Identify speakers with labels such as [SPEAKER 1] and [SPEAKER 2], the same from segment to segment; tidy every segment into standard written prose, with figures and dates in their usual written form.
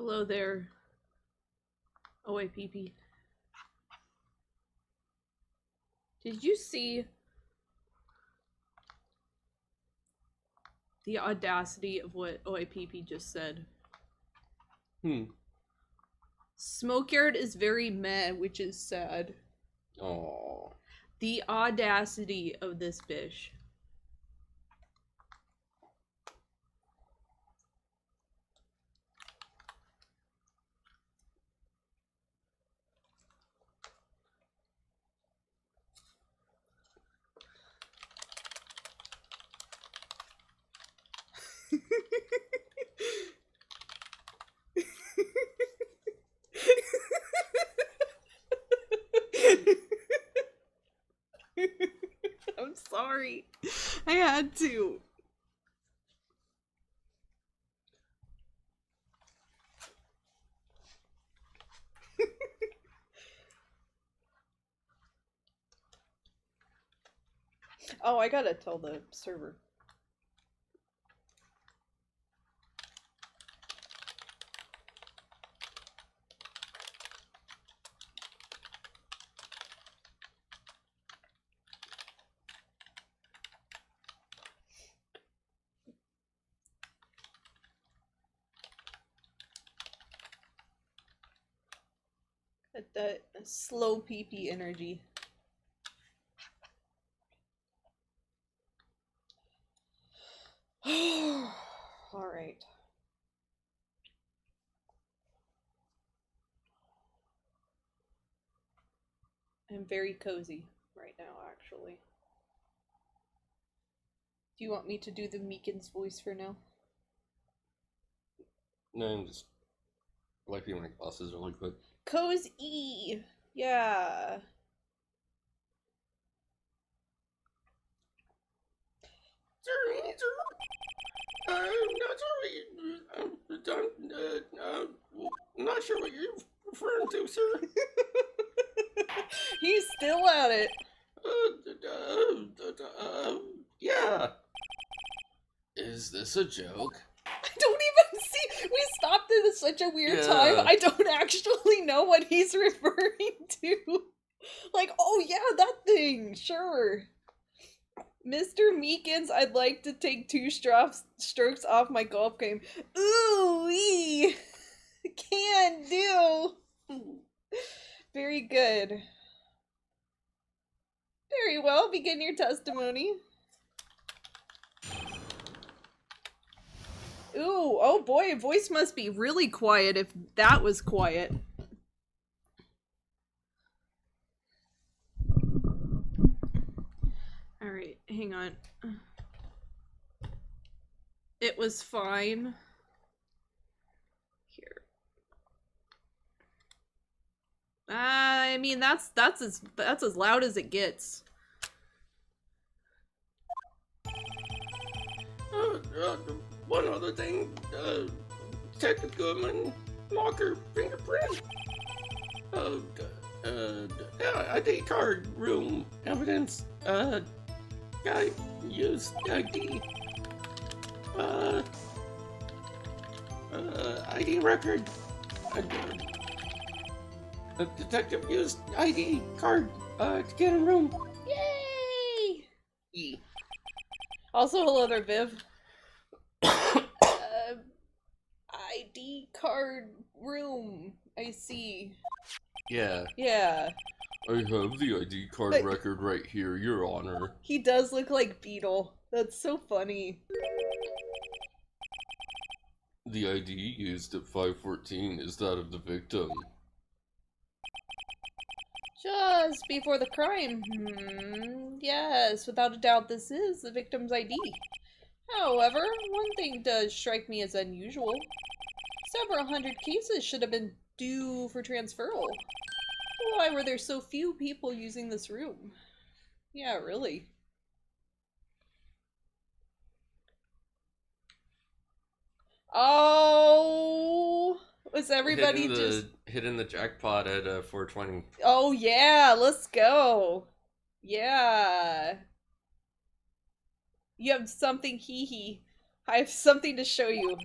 [SPEAKER 1] Hello there, OAPP. Did you see the audacity of what OAPP just said? Smokeyard is very meh, which is sad.
[SPEAKER 2] Oh.
[SPEAKER 1] The audacity of this bitch. I'm sorry. I had to. Oh, I gotta tell the server. That slow pee energy. Alright. I'm very cozy right now, actually. Do you want me to do the Meekins voice for now?
[SPEAKER 2] No, I'm just wiping my glasses really quick.
[SPEAKER 1] Cozy! Yeah.
[SPEAKER 2] I'm not sure what you're referring to, sir.
[SPEAKER 1] He's still at it.
[SPEAKER 2] Yeah. Is this a joke?
[SPEAKER 1] I don't even see. We stopped at such a weird time. I don't actually know what he's referring to. Like, oh yeah, that thing. Sure. Mr. Meekins, I'd like to take 2 strokes off my golf game. Ooh wee. Can do. Very good. Very well. Begin your testimony. Ooh, oh boy, voice must be really quiet if that was quiet. Alright, hang on. It was fine. Here. I mean, that's as loud as it gets.
[SPEAKER 2] One other thing, Detective Goodman, locker fingerprint, ID card room evidence, guy used ID, ID record, the detective used ID card, to get in room.
[SPEAKER 1] Yay!
[SPEAKER 2] E.
[SPEAKER 1] Also, hello there, Viv. ID card room. I see.
[SPEAKER 2] Yeah.
[SPEAKER 1] Yeah.
[SPEAKER 2] I have the ID card record right here, Your Honor.
[SPEAKER 1] He does look like Beetle. That's so funny.
[SPEAKER 2] The ID used at 514 is that of the victim.
[SPEAKER 1] Just before the crime. Yes, without a doubt this is the victim's ID. However, one thing does strike me as unusual. Several hundred cases should have been due for transferal. Why were there so few people using this room? Yeah, really. Oh, was everybody
[SPEAKER 2] hitting the jackpot at 420?
[SPEAKER 1] Oh yeah, let's go. Yeah. You have something hee hee. I have something to show you.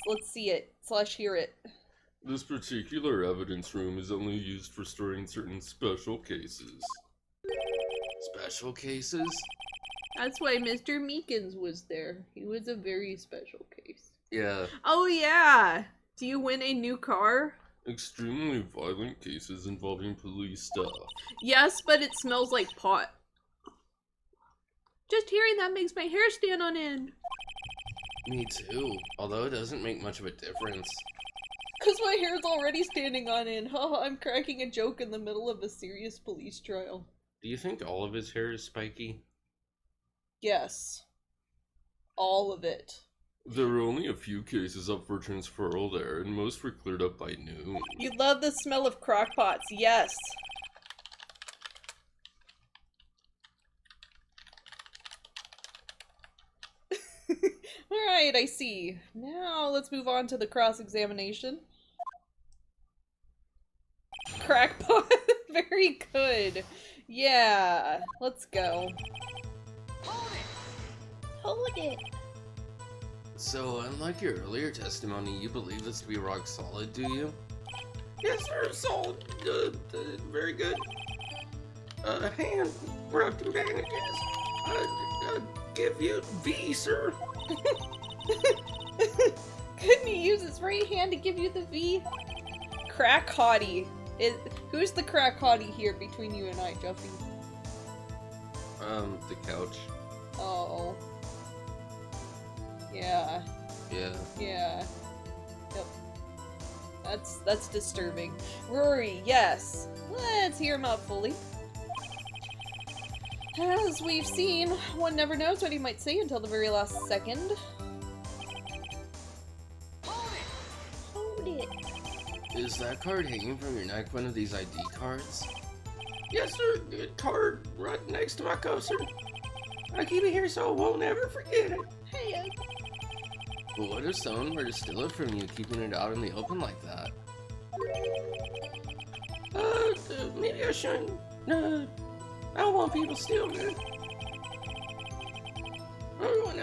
[SPEAKER 1] Let's see it / hear it.
[SPEAKER 3] This particular evidence room is only used for storing certain special cases.
[SPEAKER 2] Special cases?
[SPEAKER 1] That's why Mr. Meekins was there. He was a very special case.
[SPEAKER 2] Yeah.
[SPEAKER 1] Oh yeah! Do you win a new car?
[SPEAKER 3] Extremely violent cases involving police staff.
[SPEAKER 1] Yes, but it smells like pot. Just hearing that makes my hair stand on end.
[SPEAKER 2] Me too, although it doesn't make much of a difference.
[SPEAKER 1] Cause my hair's already standing on end. Haha, I'm cracking a joke in the middle of a serious police trial.
[SPEAKER 2] Do you think all of his hair is spiky?
[SPEAKER 1] Yes. All of it.
[SPEAKER 3] There were only a few cases up for transferal there, and most were cleared up by noon.
[SPEAKER 1] You love the smell of crockpots, yes. Alright, I see. Now let's move on to the cross-examination. Crackpot. Very good. Yeah, let's go. Hold it.
[SPEAKER 2] So, unlike your earlier testimony, you believe this to be rock solid, do you?
[SPEAKER 3] Yes, sir, solid. Very good. Hand wrapped in bandages. Give you V, sir.
[SPEAKER 1] Couldn't he use his right hand to give you the V? Crack hottie. Who's the crack hottie here between you and I, Juffy?
[SPEAKER 2] The couch.
[SPEAKER 1] Oh. Yeah.
[SPEAKER 2] Yeah.
[SPEAKER 1] Yeah. Yep. That's disturbing. Rory, yes. Let's hear him out fully. As we've seen, one never knows what he might say until the very last second. Hold it.
[SPEAKER 2] Is that card hanging from your neck one of these ID cards?
[SPEAKER 3] Yes, sir. Good card right next to my cuff, sir. I keep it here so I won't ever forget it.
[SPEAKER 1] Hey,
[SPEAKER 2] But what if someone were to steal it from you, keeping it out in the open like that?
[SPEAKER 3] Maybe I shouldn't. I don't want people stealing it. Oh,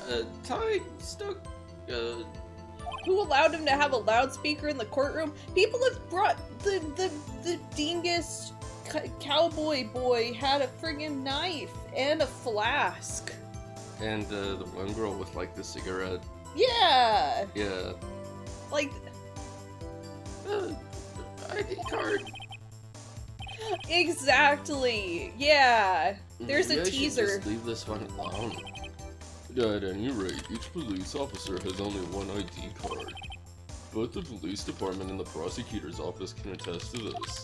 [SPEAKER 3] and tied, stuck,
[SPEAKER 1] who allowed him to have a loudspeaker in the courtroom? People have brought the dingus cowboy boy had a friggin' knife and a flask.
[SPEAKER 2] And, the one girl with, like, the cigarette.
[SPEAKER 1] Yeah!
[SPEAKER 2] Yeah.
[SPEAKER 1] Like,
[SPEAKER 3] ID card.
[SPEAKER 1] Exactly! Yeah! There's
[SPEAKER 2] Maybe
[SPEAKER 1] a
[SPEAKER 2] I should
[SPEAKER 1] teaser.
[SPEAKER 2] just leave this one alone.
[SPEAKER 3] At any rate, each police officer has only one ID card. Both the police department and the prosecutor's office can attest to this.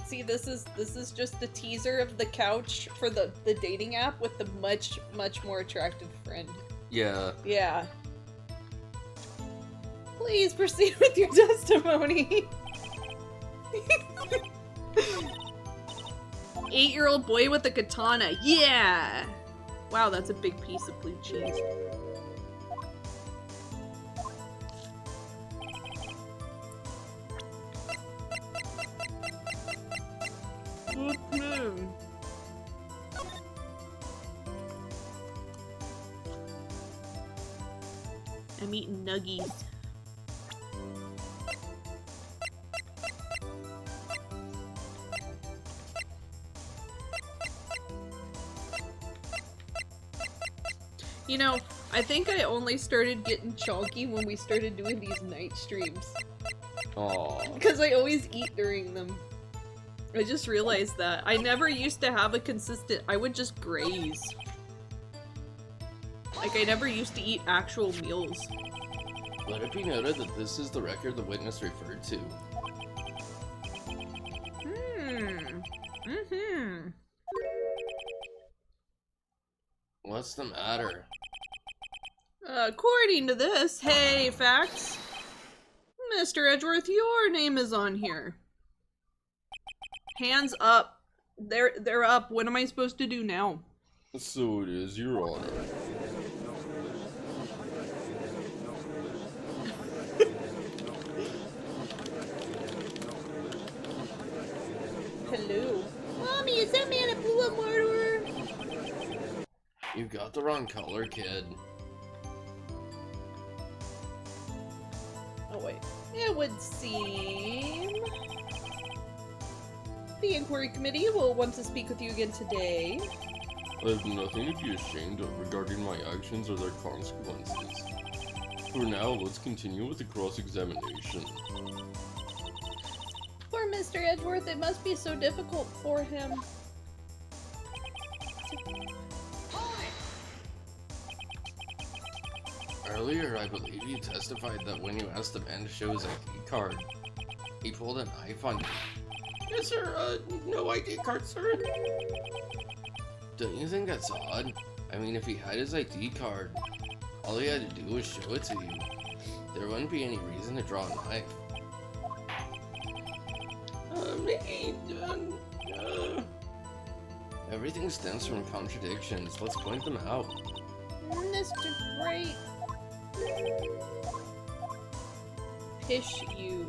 [SPEAKER 1] See, this is just the teaser of the couch for the dating app with the much more attractive friend.
[SPEAKER 2] Yeah.
[SPEAKER 1] Yeah. Please proceed with your testimony. 8-year-old boy with a katana. Yeah! Wow, that's a big piece of blue cheese. I'm eating nuggies. You know, I think I only started getting chonky when we started doing these night streams.
[SPEAKER 2] Aww.
[SPEAKER 1] Because I always eat during them. I just realized that. I never used to have a consistent... I would just graze. Like, I never used to eat actual meals.
[SPEAKER 2] Let it be noted that this is the record the witness referred to. What's the matter?
[SPEAKER 1] According to this, hey, facts. Mr. Edgeworth, your name is on here. Hands up. They're up. What am I supposed to do now?
[SPEAKER 3] So it is, Your Honor.
[SPEAKER 1] Hello. Mommy, is that man a blue murderer?
[SPEAKER 2] You got the wrong color, kid.
[SPEAKER 1] wait. It would seem the inquiry committee will want to speak with you again today.
[SPEAKER 3] I have nothing to be ashamed of regarding my actions or their consequences. For now, let's continue with the cross-examination.
[SPEAKER 1] Poor Mr. Edgeworth, it must be so difficult for him.
[SPEAKER 2] Earlier, I believe you testified that when you asked the man to show his ID card, he pulled a knife on you. Yes, sir. No ID card, sir. Don't you think that's odd? I mean, if he had his ID card, all he had to do was show it to you. There wouldn't be any reason to draw a knife. Everything stems from contradictions. Let's point them out.
[SPEAKER 1] Mr. Wright. Pish you.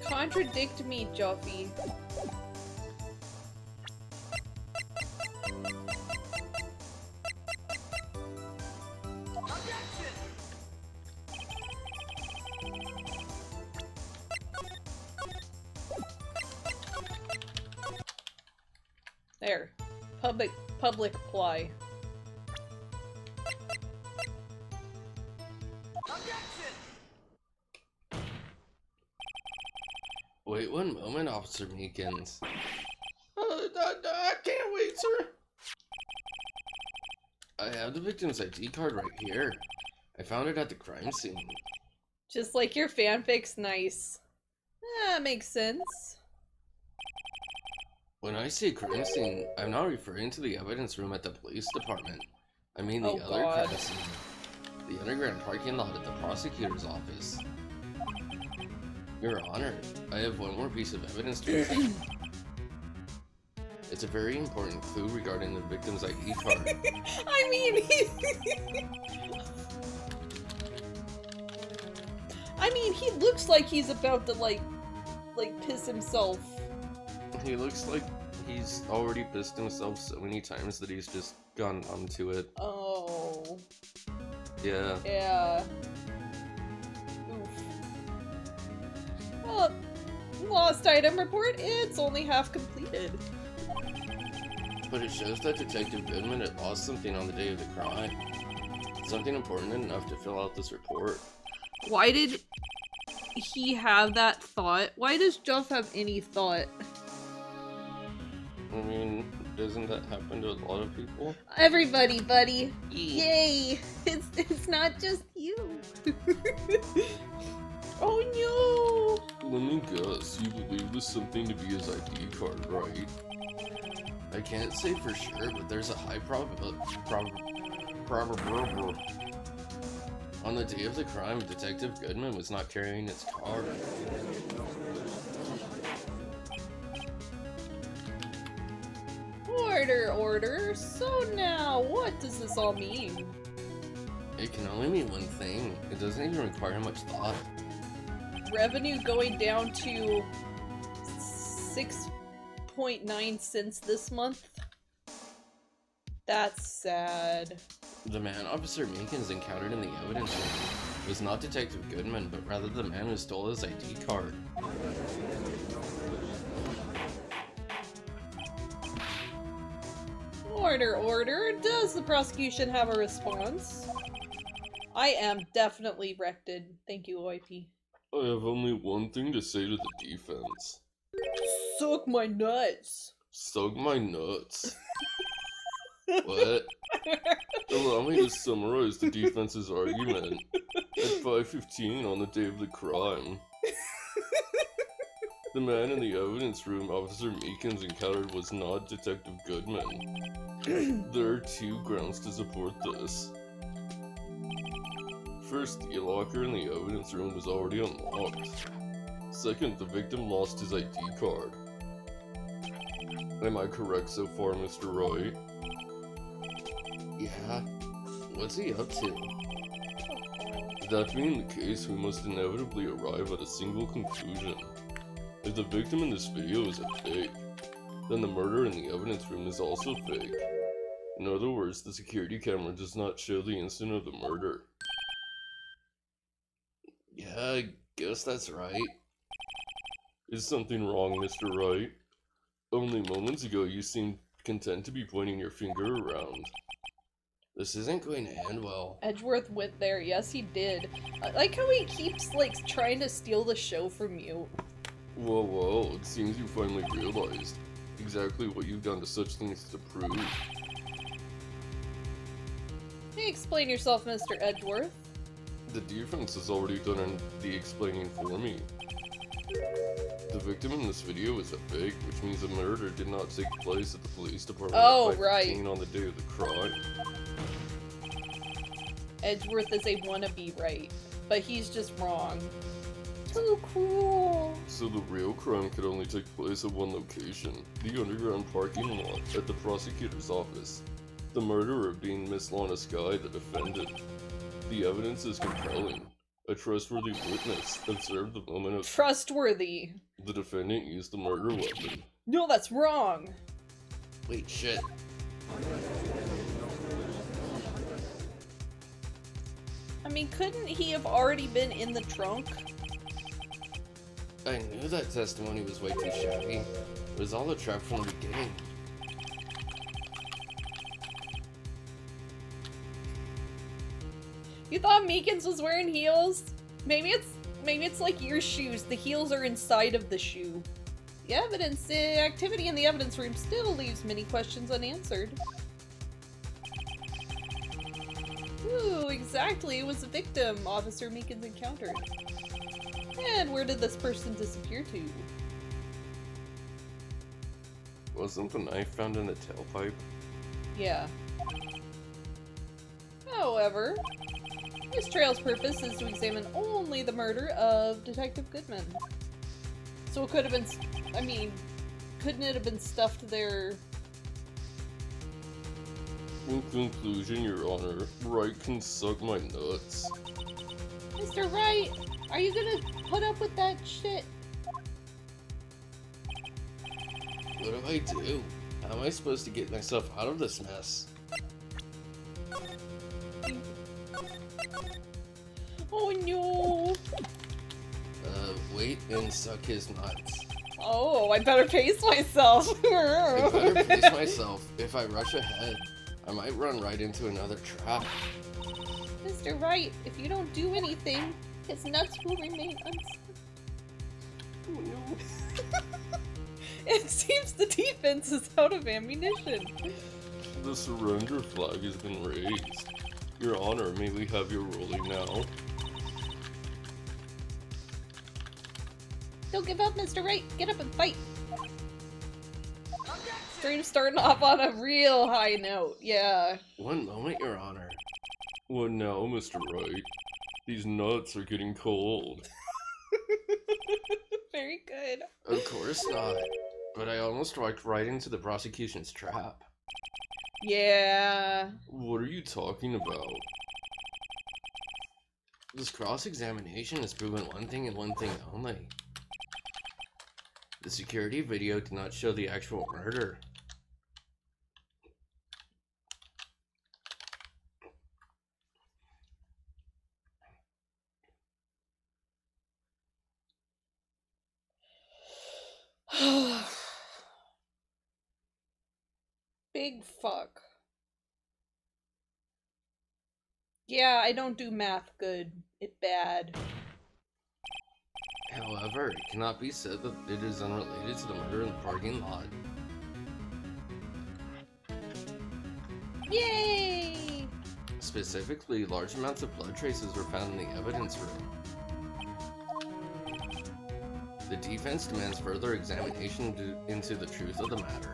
[SPEAKER 1] Contradict me, Joffy. There. Public apply.
[SPEAKER 2] Wait one moment, Officer Meekins. I can't wait, sir. I have the victim's ID card right here. I found it at the crime scene.
[SPEAKER 1] Just like your fanfic's nice. That makes sense.
[SPEAKER 2] When I say crime scene, I'm not referring to the evidence room at the police department. I mean the other crime scene. The underground parking lot at the prosecutor's office. Your Honor, I have one more piece of evidence to present. It's a very important clue regarding the victim's ID card.
[SPEAKER 1] I mean, he looks like he's about to like piss himself.
[SPEAKER 2] He looks like he's already pissed himself so many times that he's just gone onto it.
[SPEAKER 1] Oh.
[SPEAKER 2] Yeah.
[SPEAKER 1] Yeah. Oof. Well, lost item report, it's only half completed.
[SPEAKER 2] But it shows that Detective Goodman had lost something on the day of the crime. Something important enough to fill out this report.
[SPEAKER 1] Why did he have that thought? Why does Jeff have any thought?
[SPEAKER 3] I mean, doesn't that happen to a lot of people?
[SPEAKER 1] Everybody, buddy. Yay! It's not just you. Oh no!
[SPEAKER 3] Let me guess, you believe there's something to be his ID card, right?
[SPEAKER 2] I can't say for sure, but there's a high probability. On the day of the crime, Detective Goodman was not carrying his card.
[SPEAKER 1] Order. So now, what does this all mean?
[SPEAKER 2] It can only mean one thing. It doesn't even require much thought.
[SPEAKER 1] Revenue going down to 6.9 cents this month? That's sad.
[SPEAKER 2] The man Officer Meekins encountered in the evidence room was not Detective Goodman, but rather the man who stole his ID card.
[SPEAKER 1] Order. Does the prosecution have a response? I am definitely wrecked. Thank you, OIP.
[SPEAKER 3] I have only one thing to say to the defense.
[SPEAKER 1] Suck my nuts.
[SPEAKER 3] Suck my nuts. What? Allow me to summarize the defense's argument. At 5:15 on the day of the crime, the man in the evidence room Officer Meekins encountered was not Detective Goodman. There are two grounds to support this. First, the locker in the evidence room was already unlocked. Second, the victim lost his ID card. Am I correct so far, Mr. Wright?
[SPEAKER 2] Yeah? What's he up to?
[SPEAKER 3] That being the case, we must inevitably arrive at a single conclusion. If the victim in this video is a fake, then the murder in the evidence room is also fake. In other words, the security camera does not show the instant of the murder.
[SPEAKER 2] Yeah, I guess that's right.
[SPEAKER 3] Is something wrong, Mr. Wright? Only moments ago you seemed content to be pointing your finger around.
[SPEAKER 2] This isn't going to end well.
[SPEAKER 1] Edgeworth went there. Yes, he did. I like how he keeps, like, trying to steal the show from you.
[SPEAKER 3] Whoa, it seems you finally realized exactly what you've done to such things to prove.
[SPEAKER 1] Hey, explain yourself, Mr. Edgeworth.
[SPEAKER 3] The defense has already done the explaining for me. The victim in this video is a fake, which means the murder did not take place at the police department
[SPEAKER 1] Oh,
[SPEAKER 3] at 5:15
[SPEAKER 1] right.
[SPEAKER 3] on the day of the crime.
[SPEAKER 1] Edgeworth is a wannabe Wright, but he's just wrong. Too cruel.
[SPEAKER 3] So the real crime could only take place at one location, the underground parking lot at the prosecutor's office. The murderer being Miss Lana Skye, the defendant. The evidence is compelling. A trustworthy witness observed the moment of
[SPEAKER 1] Trustworthy.
[SPEAKER 3] the defendant used the murder weapon.
[SPEAKER 1] No, that's wrong.
[SPEAKER 2] Wait, shit.
[SPEAKER 1] I mean, couldn't he have already been in the trunk?
[SPEAKER 2] I knew that testimony was way too shabby. It was all a trap from the beginning.
[SPEAKER 1] You thought Meekins was wearing heels? Maybe it's like your shoes. The heels are inside of the shoe. The activity in the evidence room still leaves many questions unanswered. Ooh, exactly. It was a victim Officer Meekins encountered. And where did this person disappear to?
[SPEAKER 3] Wasn't the knife found in the tailpipe?
[SPEAKER 1] Yeah. However, this trail's purpose is to examine only the murder of Detective Goodman. So it could have been, I mean, couldn't it have been stuffed there?
[SPEAKER 3] In conclusion, Your Honor, Wright can suck my nuts.
[SPEAKER 1] Mr. Wright, are you gonna put up with that shit?
[SPEAKER 2] What do I do? How am I supposed to get myself out of this mess?
[SPEAKER 1] Oh no!
[SPEAKER 2] Wait and suck his nuts.
[SPEAKER 1] Oh, I better pace myself.
[SPEAKER 2] I better pace myself. If I rush ahead, I might run right into another trap.
[SPEAKER 1] Mr. Wright, if you don't do anything, his nuts will remain unsucked.
[SPEAKER 3] Oh no.
[SPEAKER 1] It seems the defense is out of ammunition.
[SPEAKER 3] The surrender flag has been raised. Your Honor, may we have your ruling now?
[SPEAKER 1] Don't give up, Mr. Wright. Get up and fight. Stream's starting off on a real high note. Yeah.
[SPEAKER 2] One moment, Your Honor.
[SPEAKER 3] What now, Mr. Wright? These nuts are getting cold.
[SPEAKER 1] Very good.
[SPEAKER 2] Of course not. But I almost walked right into the prosecution's trap.
[SPEAKER 1] Yeah.
[SPEAKER 3] What are you talking about?
[SPEAKER 2] This cross-examination has proven one thing and one thing only. The security video did not show the actual murder.
[SPEAKER 1] Big fuck. Yeah, I don't do math good. It bad.
[SPEAKER 2] However, it cannot be said that it is unrelated to the murder in the parking lot.
[SPEAKER 1] Yay!
[SPEAKER 2] Specifically, large amounts of blood traces were found in the evidence room. The defense demands further examination into the truth of the matter.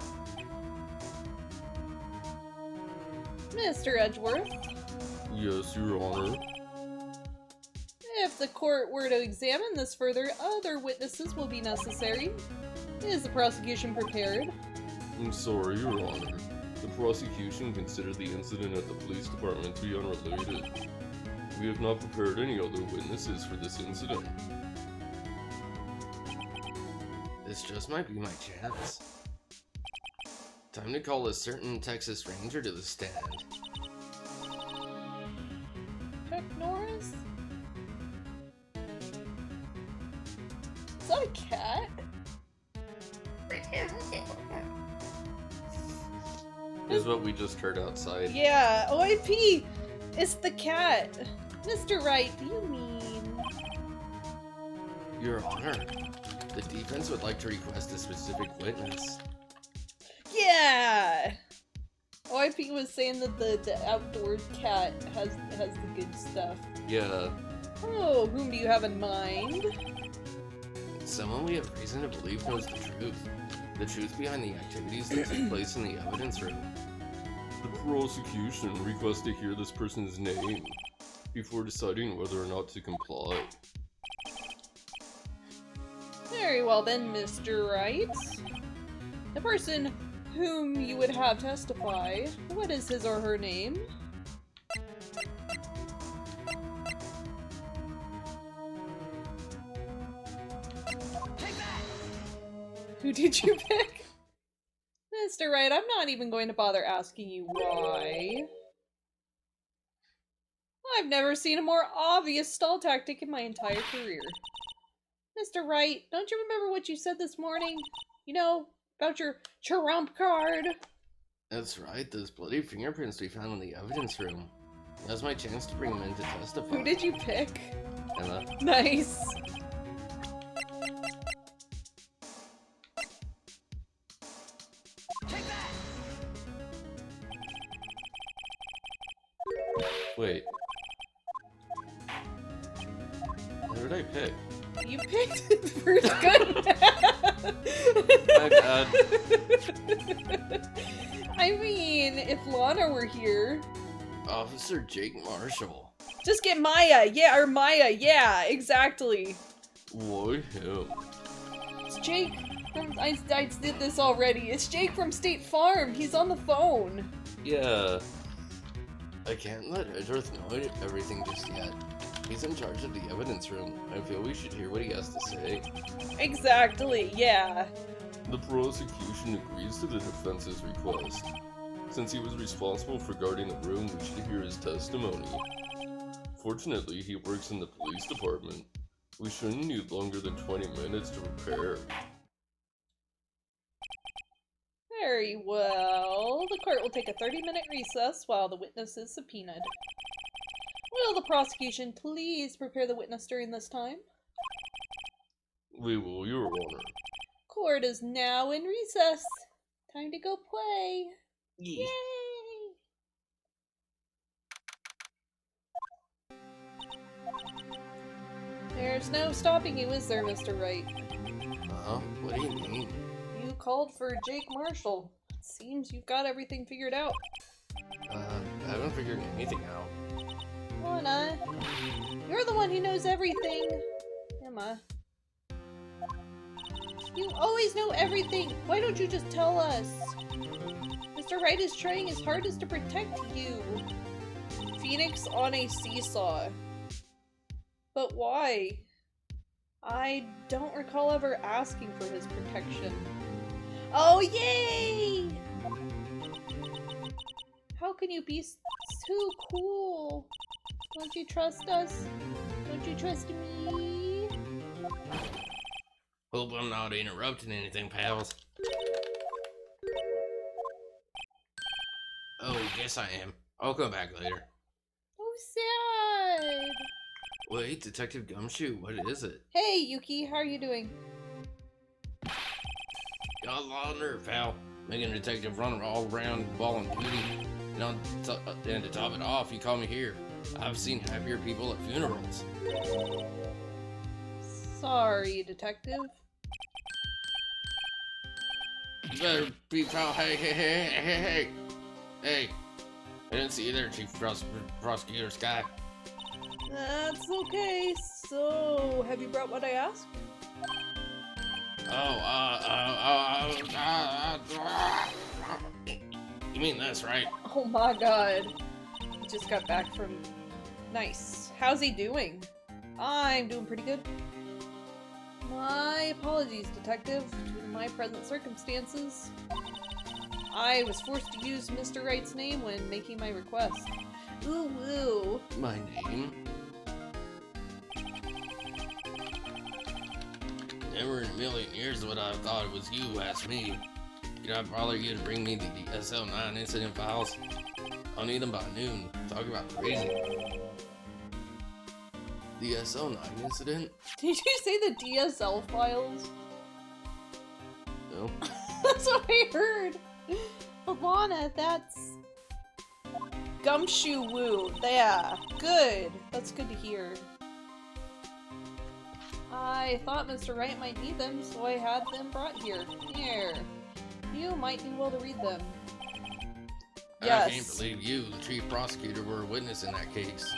[SPEAKER 1] Mr. Edgeworth,
[SPEAKER 3] Yes, Your Honor.
[SPEAKER 1] if the court were to examine this further, other witnesses will be necessary. Is the prosecution prepared?
[SPEAKER 3] I'm sorry, Your Honor. The prosecution considered the incident at the police department to be unrelated. We have not prepared any other witnesses for this incident.
[SPEAKER 2] This just might be my chance. Time to call a certain Texas Ranger to the stand.
[SPEAKER 1] Chuck Norris? Is that a cat?
[SPEAKER 2] Is what we just heard outside.
[SPEAKER 1] Yeah, OIP! It's the cat. Mr. Wright, do you mean?
[SPEAKER 2] Your Honor, the defense would like to request a specific witness.
[SPEAKER 1] Yeah! OIP was saying that the outdoor cat has the good stuff.
[SPEAKER 2] Yeah.
[SPEAKER 1] Oh, whom do you have in mind?
[SPEAKER 2] Someone we have reason to believe knows the truth. The truth behind the activities that took place in the evidence room.
[SPEAKER 3] The prosecution requests to hear this person's name before deciding whether or not to comply.
[SPEAKER 1] Very well then, Mr. Wright. The person whom you would have testify, what is his or her name? Who did you pick? Mr. Wright, I'm not even going to bother asking you why. I've never seen a more obvious stall tactic in my entire career. Mr. Wright, don't you remember what you said this morning? You know, about your trump card?
[SPEAKER 2] That's right, those bloody fingerprints we found in the evidence room. Now's my chance to bring them in to testify.
[SPEAKER 1] Who did you pick?
[SPEAKER 2] Emma.
[SPEAKER 1] Nice.
[SPEAKER 2] Wait. What did I pick?
[SPEAKER 1] You picked the first gun.
[SPEAKER 2] My bad.
[SPEAKER 1] I mean, if Lana were here.
[SPEAKER 2] Officer Jake Marshall.
[SPEAKER 1] Just get Maya, yeah, or Maya, yeah, exactly.
[SPEAKER 3] Why him?
[SPEAKER 1] It's Jake from, I did this already. It's Jake from State Farm. He's on the phone.
[SPEAKER 2] Yeah. I can't let Edgeworth know everything just yet. He's in charge of the evidence room. I feel we should hear what he has to say.
[SPEAKER 1] Exactly, yeah.
[SPEAKER 3] The prosecution agrees to the defense's request. Since he was responsible for guarding the room, we should hear his testimony. Fortunately, he works in the police department. We shouldn't need longer than 20 minutes to prepare.
[SPEAKER 1] Very well. The court will take a 30-minute recess while the witness is subpoenaed. Will the prosecution please prepare the witness during this time?
[SPEAKER 3] We will, Your Honor.
[SPEAKER 1] Court is now in recess. Time to go play.
[SPEAKER 2] Yeah.
[SPEAKER 1] Yay! There's no stopping you, is there, Mr. Wright?
[SPEAKER 2] What do you mean?
[SPEAKER 1] You called for Jake Marshall. Seems you've got everything figured out.
[SPEAKER 2] I haven't figured anything out.
[SPEAKER 1] Lana, you're the one who knows everything. Emma. You always know everything. Why don't you just tell us? Mr. Wright is trying his hardest to protect you. Phoenix on a seesaw. But why? I don't recall ever asking for his protection. Oh, yay! How can you be so cool? Don't you trust us? Don't you trust me?
[SPEAKER 2] Hope I'm not interrupting anything, pals. Oh, guess I am. I'll come back later.
[SPEAKER 1] Oh, sad.
[SPEAKER 2] Wait, Detective Gumshoe, what is it?
[SPEAKER 1] Hey, Yuki, how are you doing?
[SPEAKER 2] Got a lot of nerve, pal. Making a detective run all around balling duty. And to top it off, you call me here. I've seen happier people at funerals.
[SPEAKER 1] Sorry, Detective.
[SPEAKER 2] You better be pal. Hey. Hey. I didn't see you there, Chief Prosecutor Sky.
[SPEAKER 1] That's okay. So, have you brought what I asked?
[SPEAKER 2] You mean this, right?
[SPEAKER 1] Oh my god. He just got back from... Nice. How's he doing? I'm doing pretty good. My apologies, Detective, due to my present circumstances. I was forced to use Mr. Wright's name when making my request. Ooh, woo.
[SPEAKER 2] My name? Never in a million years would I have thought it was you who asked me. Did I bother you to bring me the SL9 incident files? I'll need them by noon. Talk about crazy. The SL9 incident?
[SPEAKER 1] Did you say the DSL files?
[SPEAKER 2] No.
[SPEAKER 1] That's what I heard. Alana, that's... Gumshoe Woo. Yeah, good. That's good to hear. I thought Mr. Wright might need them, so I had them brought here. Here. You might be able to read them. Yes.
[SPEAKER 2] I can't believe you, the chief prosecutor, were a witness in that case.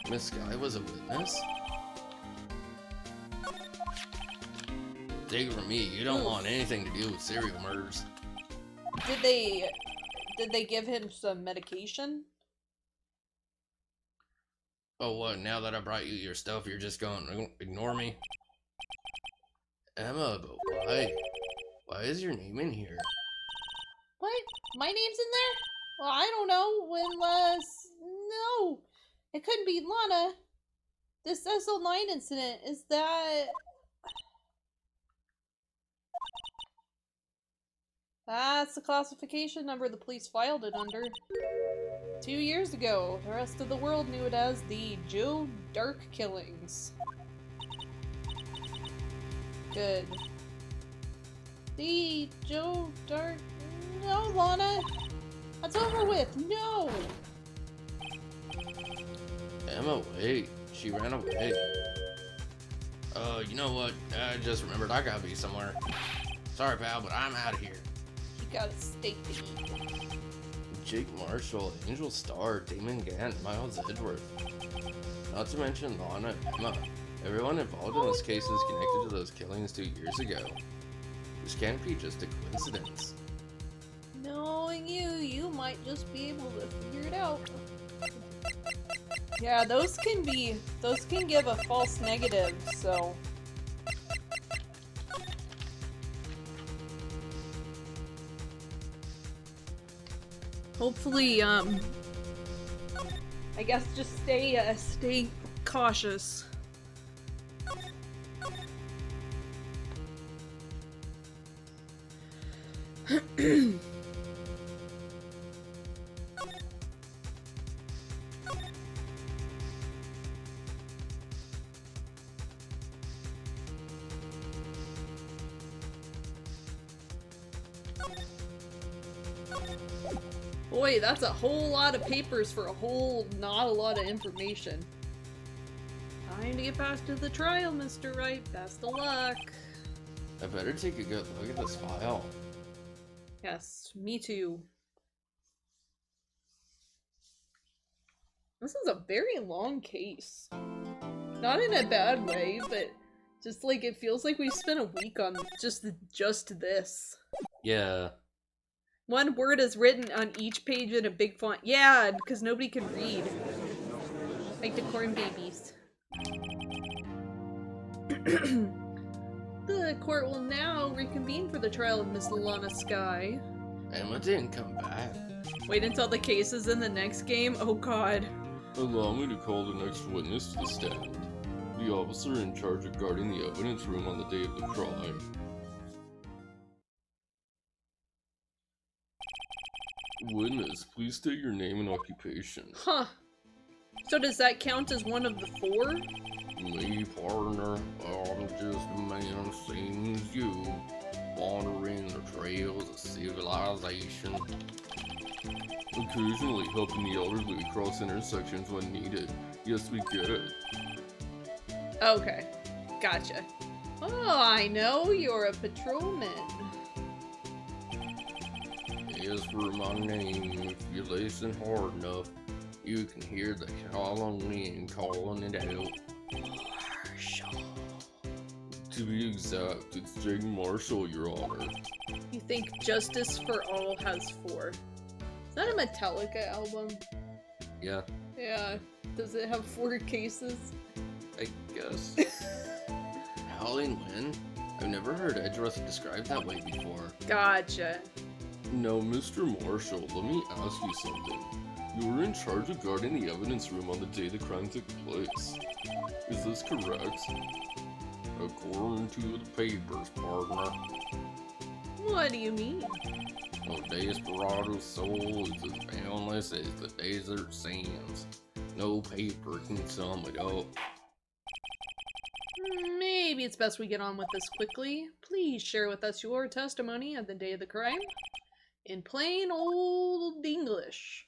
[SPEAKER 2] Miss Sky was a witness? Take it from me, you don't want anything to do with serial murders.
[SPEAKER 1] Did they give him some medication?
[SPEAKER 2] Oh, what, now that I brought you your stuff, you're just going to ignore me? Emma, but why? Why is your name in here?
[SPEAKER 1] What? My name's in there? Well, I don't know. Unless... No! It couldn't be Lana. This SL9 incident, is that... That's the classification number the police filed it under. 2 years ago, the rest of the world knew it as the Joe Dark Killings. Good. The Joe Dark... No, Lana! That's over with! No!
[SPEAKER 2] Emma, wait. She ran away. You know what? I just remembered I gotta be somewhere. Sorry, pal, but I'm out of here.
[SPEAKER 1] You got a steak to eat.
[SPEAKER 2] Jake Marshall, Angel Starr, Damon Gant, Miles Edward. Not to mention Lana and Emma. Everyone involved in this case is connected to those killings 2 years ago. This can't be just a coincidence.
[SPEAKER 1] Knowing you, you might just be able to figure it out. Yeah, those can give a false negative, so... Hopefully, I guess just stay cautious. Boy, that's a whole lot of papers for not a lot of information. Time to get back to the trial, Mr. Wright. Best of luck.
[SPEAKER 2] I better take a good look at this file.
[SPEAKER 1] Yes, me too. This is a very long case. Not in a bad way, but just like it feels like we spent a week on just this.
[SPEAKER 2] Yeah.
[SPEAKER 1] One word is written on each page in a big font. Yeah, because nobody can read. Like the corn babies. The court will now reconvene for the trial of Miss Lana Sky.
[SPEAKER 2] Emma didn't come back.
[SPEAKER 1] Wait until the case is in the next game? Oh god.
[SPEAKER 3] Allow me to call the next witness to the stand. The officer in charge of guarding the evidence room on the day of the crime. Witness, please state your name and occupation.
[SPEAKER 1] Huh. So does that count as one of the 4?
[SPEAKER 3] Me, partner, I'm just a man same as you, wandering the trails of civilization. Occasionally helping the elderly cross intersections when needed. Yes, we get it.
[SPEAKER 1] Okay. Gotcha. Oh, I know, you're a patrolman.
[SPEAKER 3] As for my name, if you listen hard enough, you can hear the calling wind calling it out.
[SPEAKER 1] Marshall.
[SPEAKER 3] To be exact, it's Jake Marshall, Your Honor.
[SPEAKER 1] You think Justice for All has 4? Is that a Metallica album?
[SPEAKER 2] Yeah,
[SPEAKER 1] Yeah. Does it have 4 cases?
[SPEAKER 2] I guess. Howling Wind? I've never heard Edgeworth described that way before.
[SPEAKER 1] Gotcha.
[SPEAKER 3] Now, Mr. Marshall, let me ask you something. You were in charge of guarding the evidence room on the day the crime took place. Is this correct? According to the papers, partner.
[SPEAKER 1] What do you mean?
[SPEAKER 2] Well, Desperado's soul is as boundless as the desert sands. No paper can sum it up.
[SPEAKER 1] Maybe it's best we get on with this quickly. Please share with us your testimony at the day of the crime. In plain old English.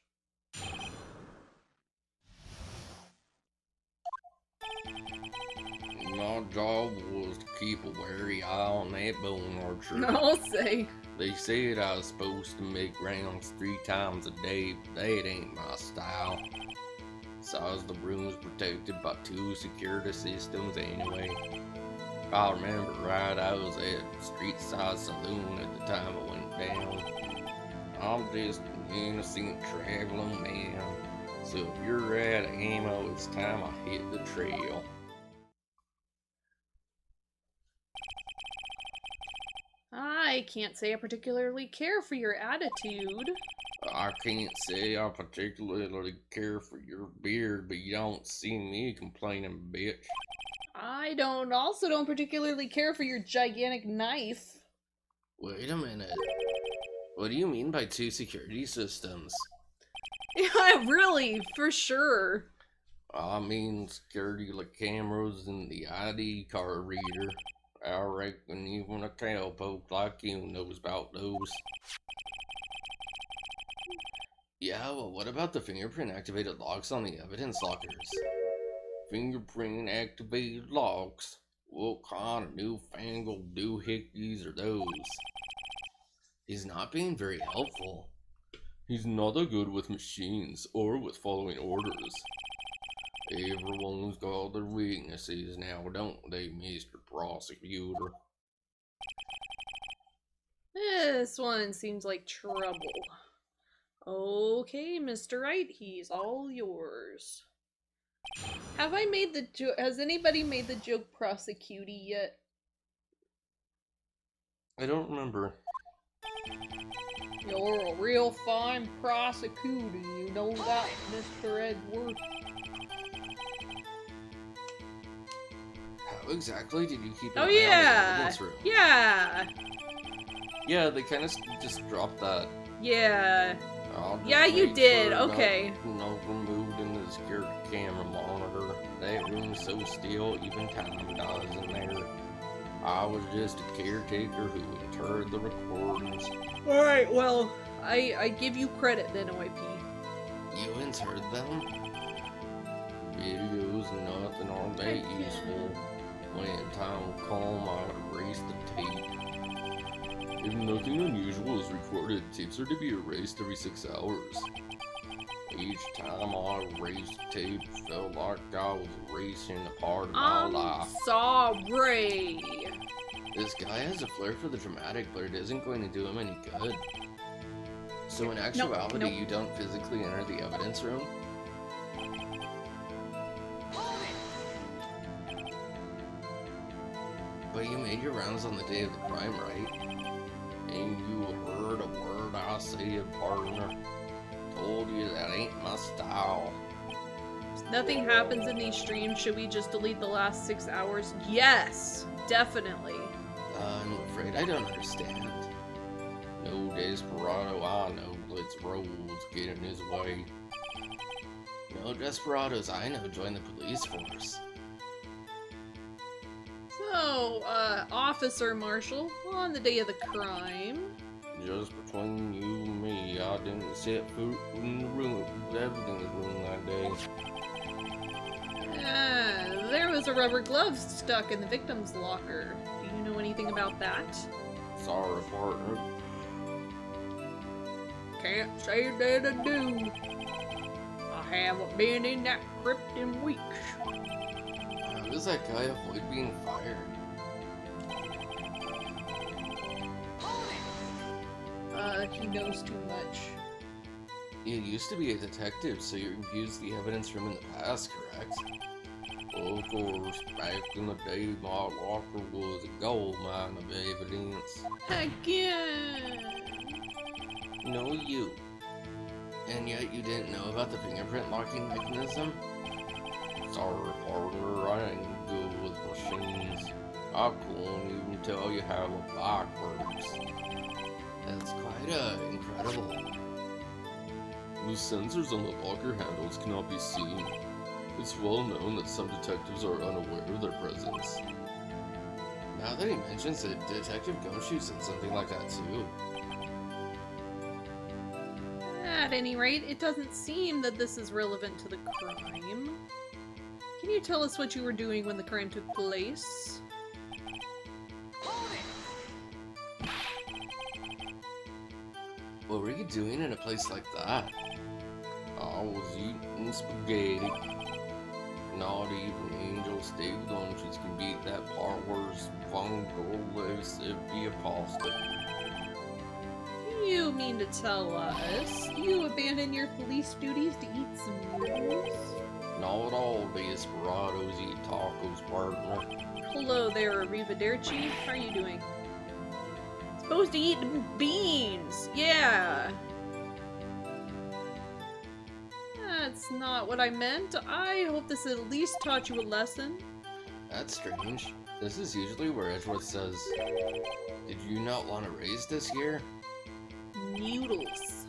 [SPEAKER 2] My job was to keep a wary eye on that bone archer.
[SPEAKER 1] I'll say.
[SPEAKER 2] They said I was supposed to make rounds 3 times a day, but that ain't my style. Besides, the room's protected by 2 security systems anyway. If I remember right, I was at a street side saloon at the time it went down. I'm just an innocent traveling man, so if you're out of ammo, it's time I hit the trail.
[SPEAKER 1] I can't say I particularly care for your attitude.
[SPEAKER 2] I can't say I particularly care for your beard, but you don't see me complaining, bitch.
[SPEAKER 1] I don't particularly care for your gigantic knife.
[SPEAKER 2] Wait a minute. What do you mean by 2 security systems?
[SPEAKER 1] Yeah, really, for sure.
[SPEAKER 2] I mean security like cameras and the ID card reader. I reckon even a cowpoke like you knows about those. Yeah, well, what about the fingerprint activated locks on the evidence lockers? Fingerprint activated locks? What kind of newfangled doohickeys are those? He's not being very helpful.
[SPEAKER 3] He's not that good with machines or with following orders.
[SPEAKER 2] Everyone's got their weaknesses now, don't they, Mr. Prosecutor?
[SPEAKER 1] This one seems like trouble. Okay, Mr. Wright, he's all yours. Have I made the joke? Has anybody made the joke prosecutey yet?
[SPEAKER 3] I don't remember.
[SPEAKER 1] You're a real fine prosecutor, you know that, Mr. Edward.
[SPEAKER 2] How exactly did you keep an
[SPEAKER 1] Oh
[SPEAKER 2] eye on the
[SPEAKER 1] yeah!
[SPEAKER 2] evidence room?
[SPEAKER 1] Yeah!
[SPEAKER 3] Yeah, they kind of just dropped that.
[SPEAKER 1] Yeah.
[SPEAKER 2] I'll just
[SPEAKER 1] Yeah, you
[SPEAKER 2] make
[SPEAKER 1] did,
[SPEAKER 2] sure
[SPEAKER 1] okay.
[SPEAKER 2] No removed in the security camera monitor. That room's so still, even time dies in there. I was just a caretaker who interred the recordings.
[SPEAKER 1] Alright, well, I give you credit then, OIP.
[SPEAKER 2] You interred them? Videos, nothing aren't that useful. When time will come, I'll erase the tape.
[SPEAKER 3] If nothing unusual is recorded, tapes are to be erased every 6 hours.
[SPEAKER 2] Each time I erased tape, felt like I was erasing a part of my
[SPEAKER 1] I'm
[SPEAKER 2] life.
[SPEAKER 1] sorry.
[SPEAKER 2] This guy has a flair for the dramatic, but it isn't going to do him any good. So in actuality,
[SPEAKER 1] nope.
[SPEAKER 2] you don't physically enter the evidence room? But you made your rounds on the day of the crime, right? And you heard a word I said, partner. Told you that ain't my style.
[SPEAKER 1] If nothing happens in these streams, should we just delete the last 6 hours? Yes, definitely.
[SPEAKER 2] I'm afraid I don't understand. No desperado I know lets roles get in his way. No desperados I know join the police force.
[SPEAKER 1] So, Officer Marshall, on the day of the crime...
[SPEAKER 2] Just between you and me, I didn't set foot in the room, the evidence room that day.
[SPEAKER 1] There was a rubber glove stuck in the victim's locker. Do you know anything about that?
[SPEAKER 2] Sorry, partner.
[SPEAKER 1] Can't say that I do. I haven't been in that crypt in weeks.
[SPEAKER 2] How does that guy avoid being fired?
[SPEAKER 1] He knows too much.
[SPEAKER 2] You used to be a detective, so you used the evidence room in the past, correct? Of course, back in the day, my locker was a gold mine of evidence.
[SPEAKER 1] Again!
[SPEAKER 2] No, you. And yet you didn't know about the fingerprint locking mechanism? Sorry, partner, I ain't good with machines. I couldn't even tell you how a bike works. That's quite incredible.
[SPEAKER 3] The sensors on the locker handles cannot be seen. It's well known that some detectives are unaware of their presence.
[SPEAKER 2] Now that he mentions it, Detective Gumshoe said something like that too.
[SPEAKER 1] At any rate, it doesn't seem that this is relevant to the crime. Can you tell us what you were doing when the crime took place?
[SPEAKER 2] What were you doing in a place like that?
[SPEAKER 3] I was eating spaghetti.
[SPEAKER 2] Not even Angel Steve lunches can beat that part where's Vongolus be a pasta.
[SPEAKER 1] You mean to tell us you abandoned your police duties to eat some noodles?
[SPEAKER 2] Not all desperados eat tacos, partner.
[SPEAKER 1] Hello there, Arrivederci. How are you doing? Supposed to eat beans! Yeah! That's not what I meant. I hope this at least taught you a lesson.
[SPEAKER 2] That's strange. This is usually where Edgeworth says, "Did you not want to raise this year?"
[SPEAKER 1] Noodles.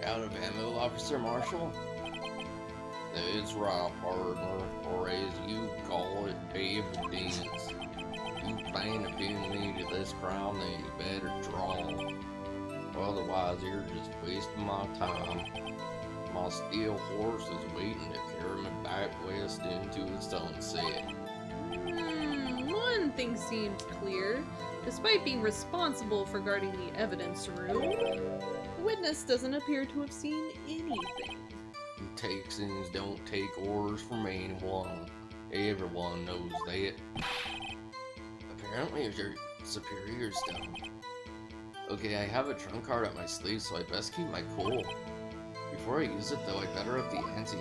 [SPEAKER 2] Out of ammo, Officer Marshall? That's right, partner, or as you call it, evidence. You plan to pin me to this crime, then you better draw. Otherwise, you're just wasting my time. My steel horse is waiting to carry me back west into the sunset.
[SPEAKER 1] One thing seems clear. Despite being responsible for guarding the evidence room, the witness doesn't appear to have seen anything.
[SPEAKER 2] Texans don't take orders from anyone. Everyone knows that. Apparently, your superiors don't. Okay, I have a trump card up my sleeve, so I best keep my cool. Before I use it, though, I better up the ante.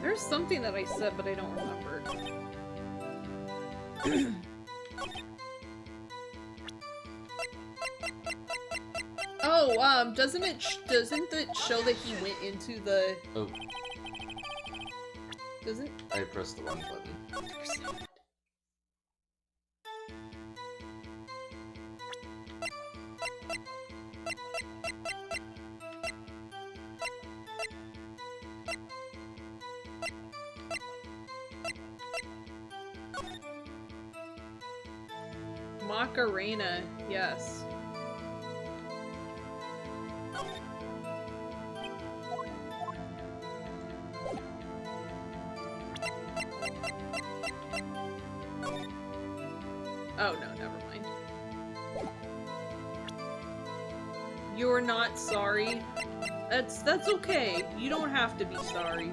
[SPEAKER 1] There's something that I said, but I don't remember. Oh, doesn't it show that he went into the...
[SPEAKER 2] Oh.
[SPEAKER 1] Doesn't...
[SPEAKER 2] I pressed the wrong button.
[SPEAKER 1] Macarena, yes. Oh, no, never mind. You're not sorry. That's okay. You don't have to be sorry.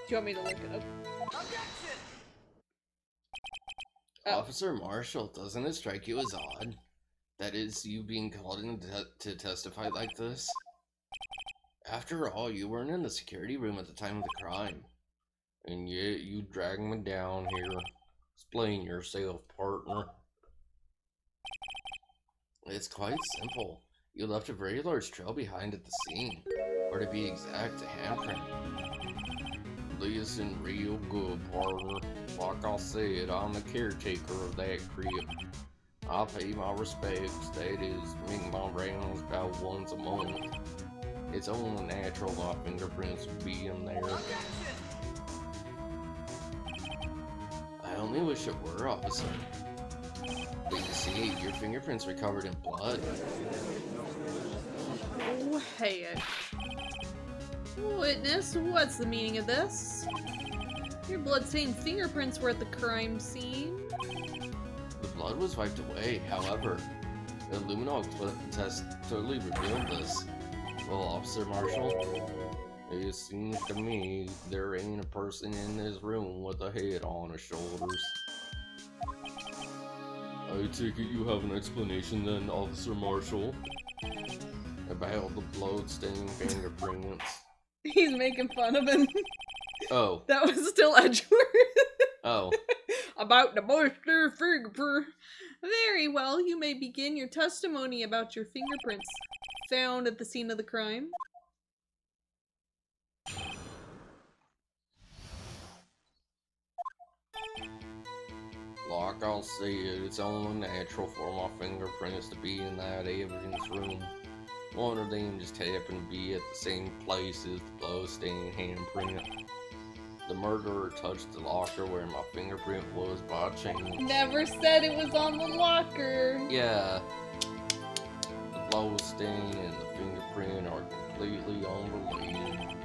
[SPEAKER 1] Do you want me to look it up? Oh.
[SPEAKER 2] Officer Marshall, doesn't it strike you as odd? That is, you being called in to testify like this? After all, you weren't in the security room at the time of the crime. And yet, you drag me down here. Explain yourself, partner. It's quite simple. You left a very large trail behind at the scene. Or to be exact, a handprint. Listen real good, partner. Like I said, I'm the caretaker of that crib. I pay my respects, that is, make my rounds about once a month. It's only natural my fingerprints would be in there. I only wish it were, officer. But you see, your fingerprints were covered in blood.
[SPEAKER 1] Hey. Witness, what's the meaning of this? Your bloodstained fingerprints were at the crime scene.
[SPEAKER 2] The blood was wiped away, however. The Luminog test totally revealed this. Well, Officer Marshall, it seems to me there ain't a person in this room with a head on his shoulders.
[SPEAKER 3] I take it you have an explanation then, Officer Marshall?
[SPEAKER 2] About the blood-stained fingerprints.
[SPEAKER 1] He's making fun of him.
[SPEAKER 2] Oh.
[SPEAKER 1] That was still Edgeworth.
[SPEAKER 2] Oh.
[SPEAKER 1] About the moisture fingerprint. Very well, you may begin your testimony about your fingerprints found at the scene of the crime.
[SPEAKER 2] Like I'll say it's only natural for my fingerprints to be in that evidence room. One of them just happened to be at the same place as the blood-stained handprint. The murderer touched the locker where my fingerprint was by chance.
[SPEAKER 1] Never said it was on the locker.
[SPEAKER 2] Yeah. The blood stain and the fingerprint are completely unrelated.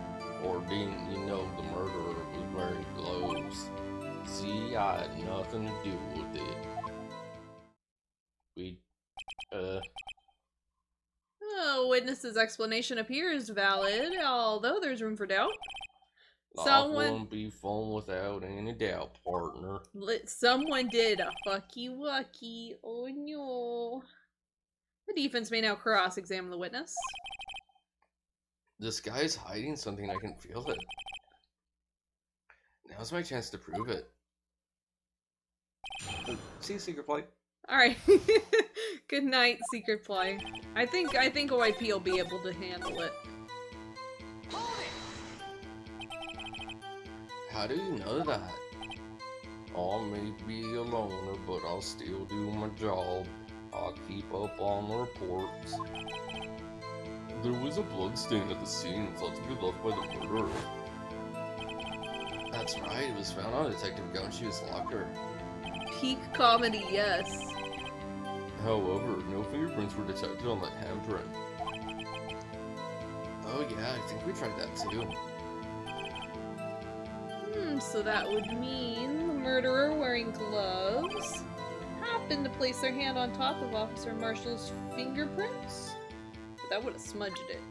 [SPEAKER 2] Or didn't you know the murderer was wearing gloves? See, I had nothing to do with it.
[SPEAKER 1] Oh, witness's explanation appears valid, although there's room for doubt.
[SPEAKER 2] Life won't be fun without any doubt, partner.
[SPEAKER 1] Someone did a fucky wucky. Oh no. The defense may now cross-examine the witness.
[SPEAKER 2] This guy's hiding something, I can feel it. Now's my chance to prove it. See secret play?
[SPEAKER 1] Alright. Good night, secret play. I think OIP will be able to handle it.
[SPEAKER 2] How do you know that? I may be a loner, but I'll still do my job. I'll keep up on the reports.
[SPEAKER 3] There was a bloodstain at the scene thought to be left by the murderer.
[SPEAKER 2] That's right, it was found on Detective Gumshoe's locker.
[SPEAKER 1] Peak comedy, yes.
[SPEAKER 3] However, no fingerprints were detected on that handprint.
[SPEAKER 2] Oh yeah, I think we tried that too.
[SPEAKER 1] So that would mean the murderer wearing gloves happened to place their hand on top of Officer Marshall's fingerprints? But that would have smudged it.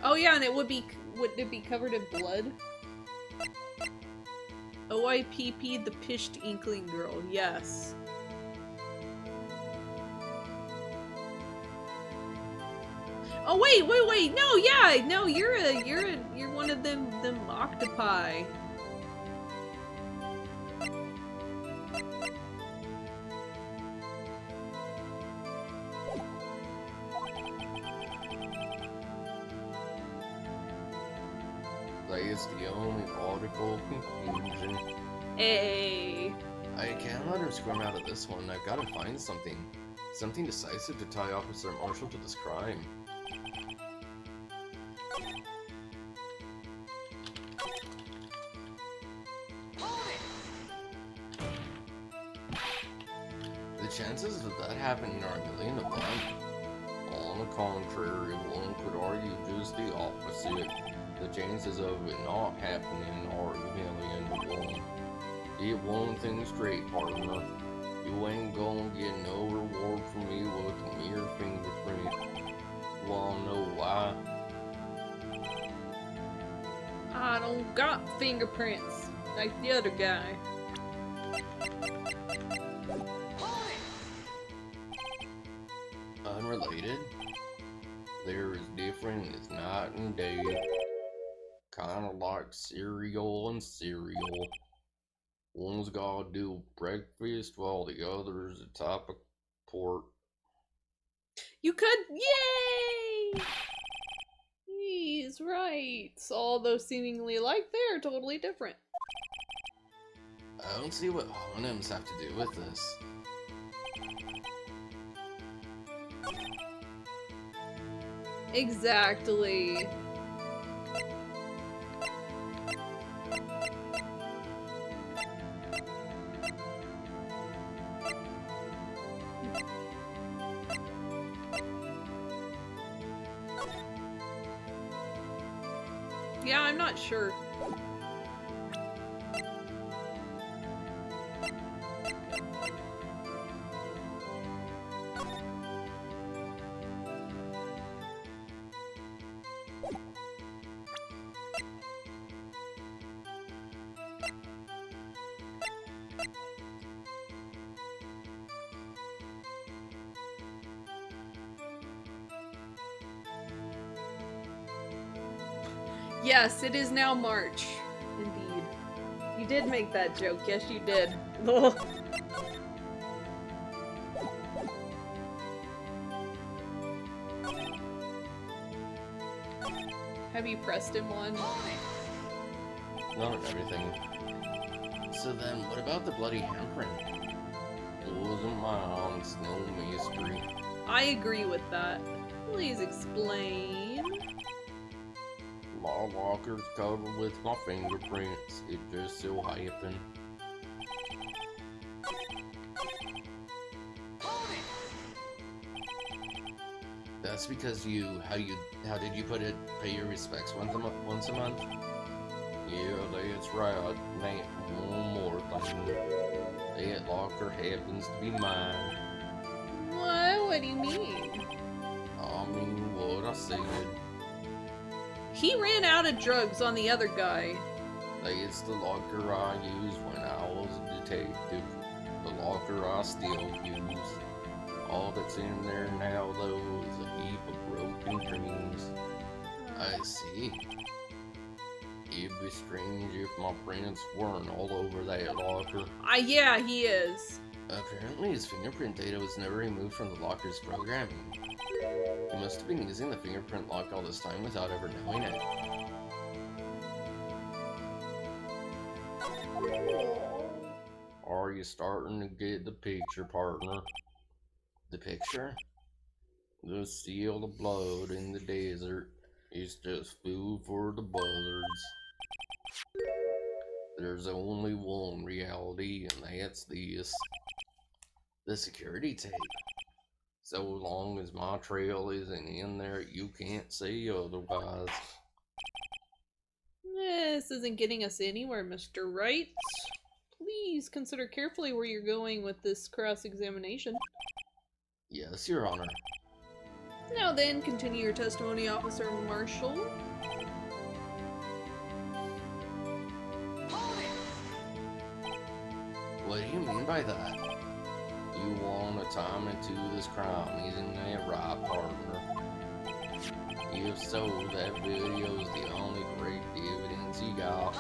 [SPEAKER 1] Oh yeah, and wouldn't it be covered in blood? OIPP the pished inkling girl, yes. Oh wait, no, yeah, no, you're one of them octopi.
[SPEAKER 2] That is the only logical conclusion.
[SPEAKER 1] Hey.
[SPEAKER 2] I can't let her squirm out of this one. I've got to find something. Something decisive to tie Officer Marshall to this crime. The chances of that happening are a million to 1. On the contrary, one could argue just the opposite. The chances of it not happening are a million to 1. Get one thing straight, partner. You ain't gonna get no reward from me with a mere fingerprint. Wanna know why?
[SPEAKER 1] I don't got fingerprints like the other guy.
[SPEAKER 2] Unrelated? They're as different as night and day. Kinda like cereal and cereal. One's gotta do breakfast while the other's a type of pork.
[SPEAKER 1] You could, yay! He's right. Although seemingly alike, they're totally different.
[SPEAKER 2] I don't see what homonyms have to do with this.
[SPEAKER 1] Exactly. Yeah, I'm not sure. Yes, it is now March. Indeed. You did make that joke. Yes, you did. Have you pressed him one?
[SPEAKER 2] Not everything. So then, what about the bloody handprint? It wasn't mine, it's no mystery.
[SPEAKER 1] I agree with that. Please explain.
[SPEAKER 2] My locker's covered with my fingerprints. It just so happened. That's because how did you put it? Pay your respects once a month? Yeah, that's right. Now, one more thing. That locker happens to be mine.
[SPEAKER 1] What? What do you mean?
[SPEAKER 2] I mean what I said.
[SPEAKER 1] He ran out of drugs on the other guy.
[SPEAKER 2] It's the locker I used when I was a detective. The locker I still use. All that's in there now, though, is a heap of broken dreams. I see. It'd be strange if my prints weren't all over that locker.
[SPEAKER 1] Yeah, he is.
[SPEAKER 2] Apparently his fingerprint data was never removed from the locker's programming. He must have been using the fingerprint lock all this time without ever knowing it. Are you starting to get the picture, partner? The picture? The seal of blood in the desert is just food for the buzzards. There's only one reality, and that's this. The security tape. So long as my trail isn't in there, you can't say otherwise.
[SPEAKER 1] This isn't getting us anywhere, Mr. Wright. Please consider carefully where you're going with this cross-examination.
[SPEAKER 2] Yes, Your Honor.
[SPEAKER 1] Now then, continue your testimony, Officer Marshall.
[SPEAKER 2] What do you mean by that? You want to tie me to this crime, isn't that right, partner? If so, that video's the only great evidence you got.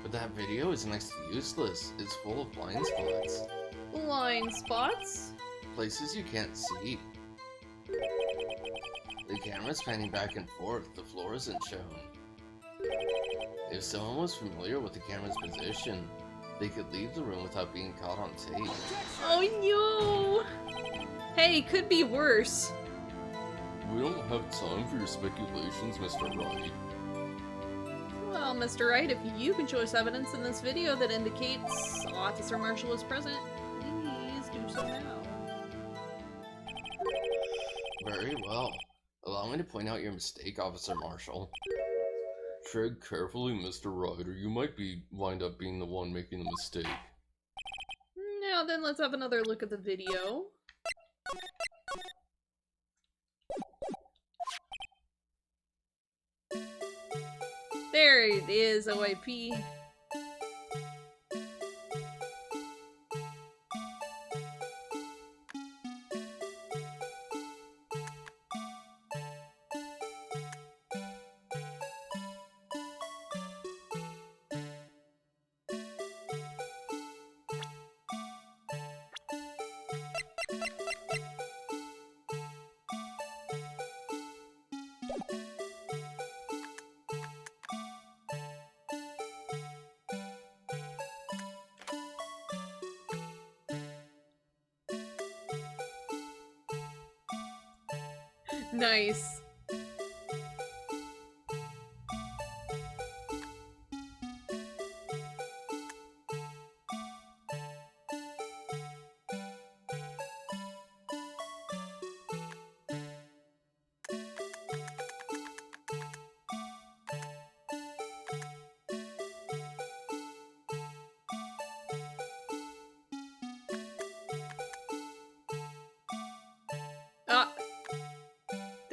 [SPEAKER 2] But that video is next to useless. It's full of blind spots.
[SPEAKER 1] Blind spots?
[SPEAKER 2] Places you can't see. The camera's panning back and forth. The floor isn't shown. If someone was familiar with the camera's position, they could leave the room without being caught on tape.
[SPEAKER 1] Oh no! Hey, could be worse.
[SPEAKER 3] We don't have time for your speculations, Mr. Wright.
[SPEAKER 1] Well, Mr. Wright, if you can show us evidence in this video that indicates Officer Marshall is present, please do so now.
[SPEAKER 2] Very well. Allow me to point out your mistake, Officer Marshall.
[SPEAKER 3] Tread carefully, Mr. Wright, or you might wind up being the one making the mistake.
[SPEAKER 1] Now then, let's have another look at the video. There it is, OIP. Nice.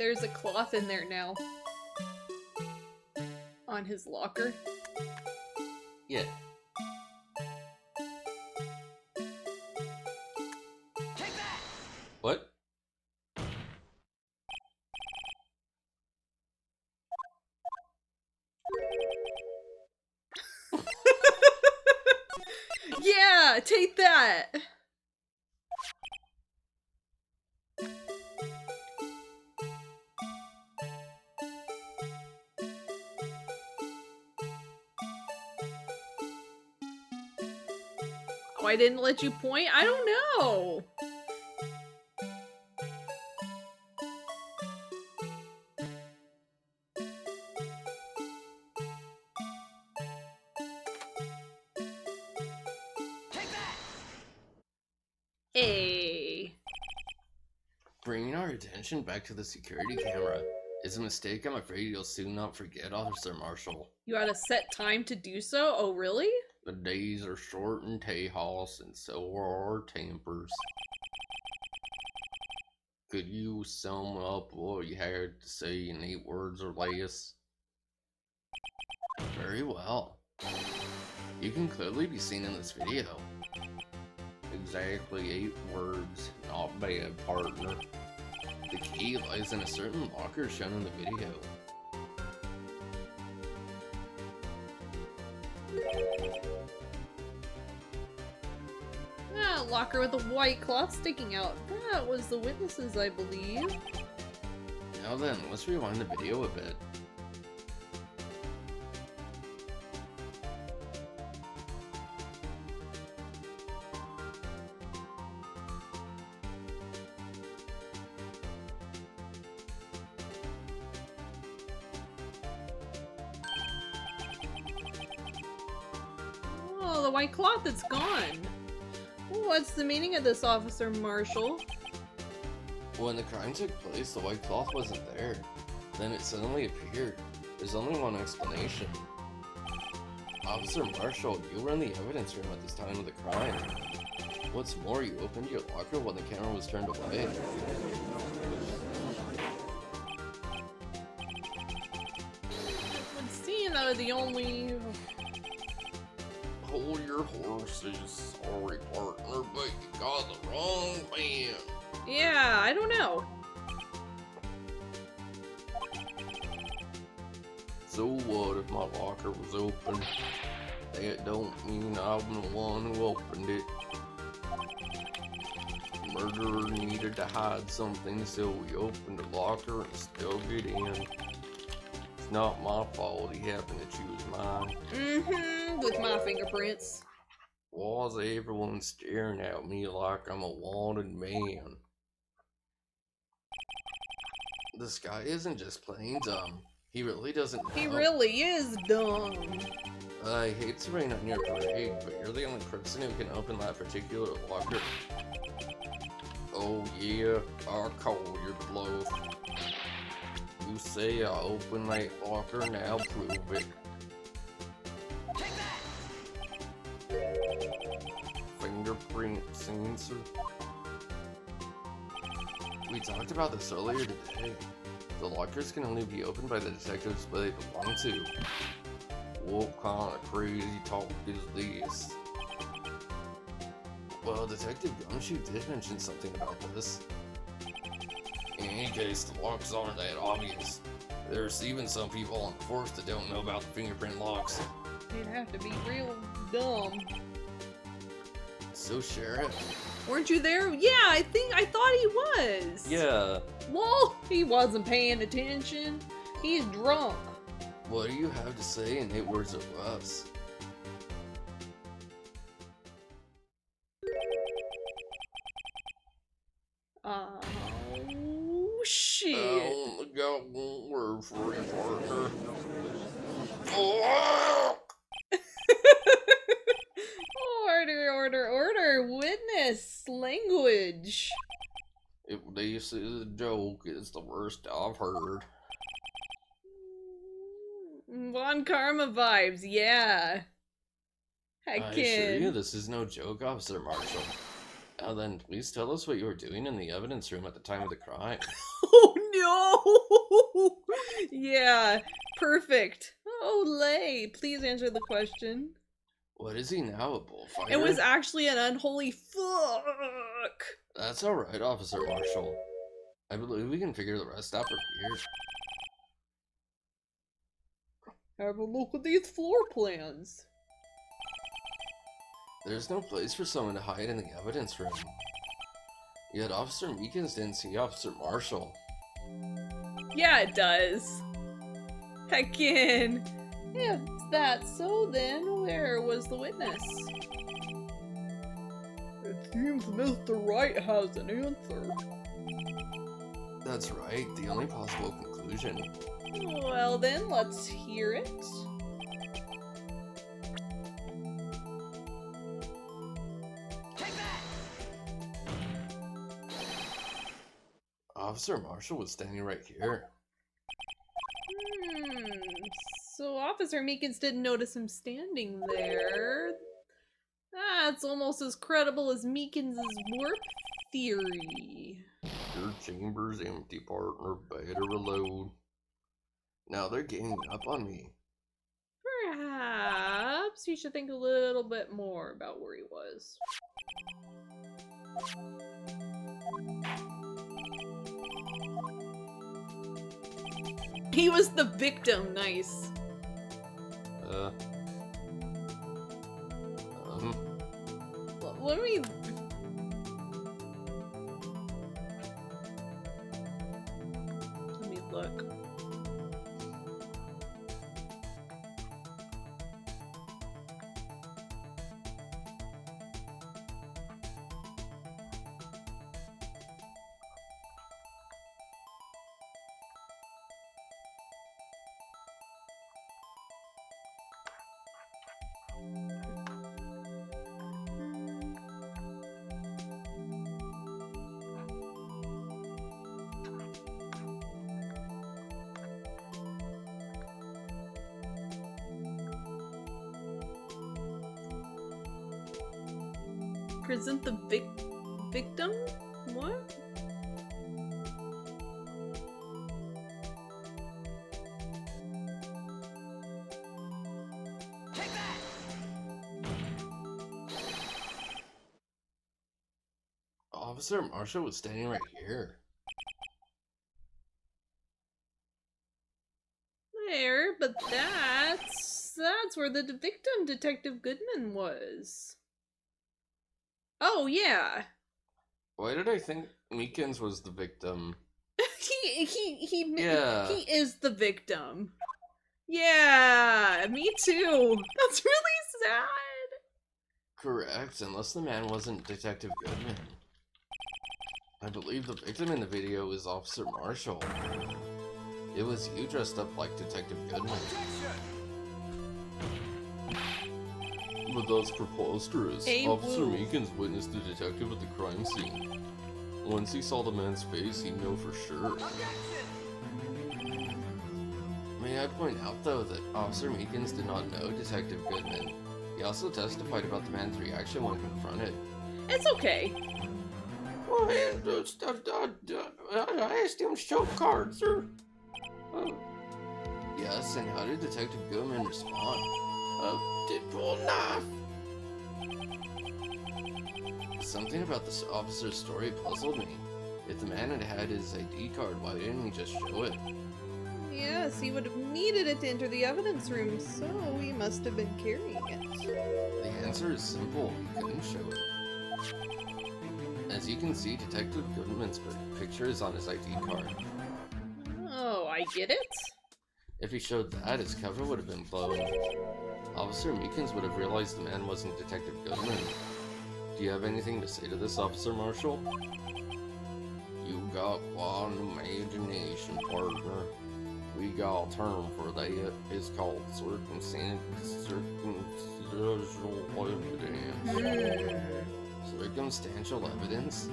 [SPEAKER 1] There's a cloth in there now. On his locker.
[SPEAKER 2] Yeah. What?
[SPEAKER 1] Yeah, take that! Oh, I didn't let you point? I don't know! Hey.
[SPEAKER 2] Bringing our attention back to the security camera is a mistake I'm afraid you'll soon not forget, Officer Marshall.
[SPEAKER 1] You had a set time to do so? Oh, really?
[SPEAKER 2] The days are short in Tejas, and so are our tempers. Could you sum up what you had to say in 8 words or less? Very well. You can clearly be seen in this video. Exactly 8 words. Not bad, partner. The key lies in a certain locker shown in the video.
[SPEAKER 1] Ah, locker with a white cloth sticking out. That was the witnesses, I believe.
[SPEAKER 2] Now then, let's rewind the video a bit.
[SPEAKER 1] Oh, the white cloth, it's gone. What's the meaning of this, Officer Marshall?
[SPEAKER 2] When the crime took place, the white cloth wasn't there. Then it suddenly appeared. There's only one explanation. Officer Marshall, you were in the evidence room at this time of the crime. What's more, you opened your locker when the camera was turned away.
[SPEAKER 1] Let's see, though, the only...
[SPEAKER 2] Hold your horses. Sorry, partner, but you got the wrong man.
[SPEAKER 1] Yeah, I don't know.
[SPEAKER 2] So what if my locker was open? That don't mean I'm the one who opened it. The murderer needed to hide something, so he opened the locker and stuck it in. It's not my fault he happened to choose mine.
[SPEAKER 1] With my fingerprints.
[SPEAKER 2] Why's everyone staring at me like I'm a wanted man? This guy isn't just plain dumb. He really doesn't know.
[SPEAKER 1] He really is dumb.
[SPEAKER 2] I hate to rain on your parade, but you're the only person who can open that particular locker. Oh yeah, I'll call your bluff. You say I open that locker, now prove it. Fingerprint sensor. We talked about this earlier today. The lockers can only be opened by the detectives they belong to. What kind of crazy talk is this? Well, Detective Gumshoe did mention something about this. In any case, the locks aren't that obvious. There's even some people on the force that don't know about the fingerprint locks.
[SPEAKER 1] They'd have to be real dumb.
[SPEAKER 2] So, Sheriff.
[SPEAKER 1] Weren't you there? Yeah, I thought he was.
[SPEAKER 2] Yeah.
[SPEAKER 1] Well, he wasn't paying attention. He's drunk.
[SPEAKER 2] What do you have to say in 8 words or less?
[SPEAKER 1] Oh, shit.
[SPEAKER 2] I only got one word for you, partner. Oh!
[SPEAKER 1] Order. Witness. Language.
[SPEAKER 2] If this is a joke, it's the worst I've heard.
[SPEAKER 1] Von Karma vibes, yeah.
[SPEAKER 2] I assure you this is no joke, Officer Marshall. Now then, please tell us what you were doing in the evidence room at the time of the crime.
[SPEAKER 1] Oh Yo! Yeah, perfect. Olay, please answer the question.
[SPEAKER 2] What is he now, a bullfighter?
[SPEAKER 1] It was actually an unholy fuck.
[SPEAKER 2] That's alright, Officer Marshall. I believe we can figure the rest out from here.
[SPEAKER 1] Have a look at these floor plans.
[SPEAKER 2] There's no place for someone to hide in the evidence room. Yet Officer Meekins didn't see Officer Marshall.
[SPEAKER 1] Yeah, it does. Heckin'. If that's so, then where was the witness? It seems Mr. Wright has an answer.
[SPEAKER 2] That's right, the only possible conclusion.
[SPEAKER 1] Well then, let's hear it.
[SPEAKER 2] Officer Marshall was standing right here.
[SPEAKER 1] So Officer Meekins didn't notice him standing there. That's almost as credible as Meekins' warp theory.
[SPEAKER 2] Your chamber's empty, partner. Better reload. Now they're ganging up on me.
[SPEAKER 1] Perhaps you should think a little bit more about where he was. He was the victim, nice. Let me... Let me look. Present the victim? What?
[SPEAKER 4] Take that!
[SPEAKER 2] Officer Marshall was standing right here.
[SPEAKER 1] There, but that's where the victim, Detective Goodman, was. Oh, yeah.
[SPEAKER 2] Why did I think Meekins was the victim?
[SPEAKER 1] Yeah. He is the victim. Yeah, me too. That's really sad.
[SPEAKER 2] Correct, unless the man wasn't Detective Goodman. I believe the victim in the video is Officer Marshall. It was you dressed up like Detective Goodman.
[SPEAKER 3] But that's preposterous.
[SPEAKER 1] Hey,
[SPEAKER 3] Officer
[SPEAKER 1] woo.
[SPEAKER 3] Meekins witnessed the detective at the crime scene. Once he saw the man's face, he'd know for sure.
[SPEAKER 2] May I point out, though, that Officer Meekins did not know Detective Goodman. He also testified about the man's reaction when confronted.
[SPEAKER 1] It's okay.
[SPEAKER 2] Well, I asked him to show cards, sir. Yes, and how did Detective Goodman respond? Did pull a knife. Something about this officer's story puzzled me. If the man had had his ID card, why didn't he just show it?
[SPEAKER 1] Yes, he would have needed it to enter the evidence room, so he must have been carrying it.
[SPEAKER 2] The answer is simple. He couldn't show it. As you can see, Detective Goodman's picture is on his ID card.
[SPEAKER 1] Oh, I get it.
[SPEAKER 2] If he showed that, his cover would have been blown. Officer Meekins would have realized the man wasn't Detective Goodman. Do you have anything to say to this, Officer Marshall? You got quite an imagination, partner. We got a term for that. It's called circumstantial evidence. Circumstantial evidence?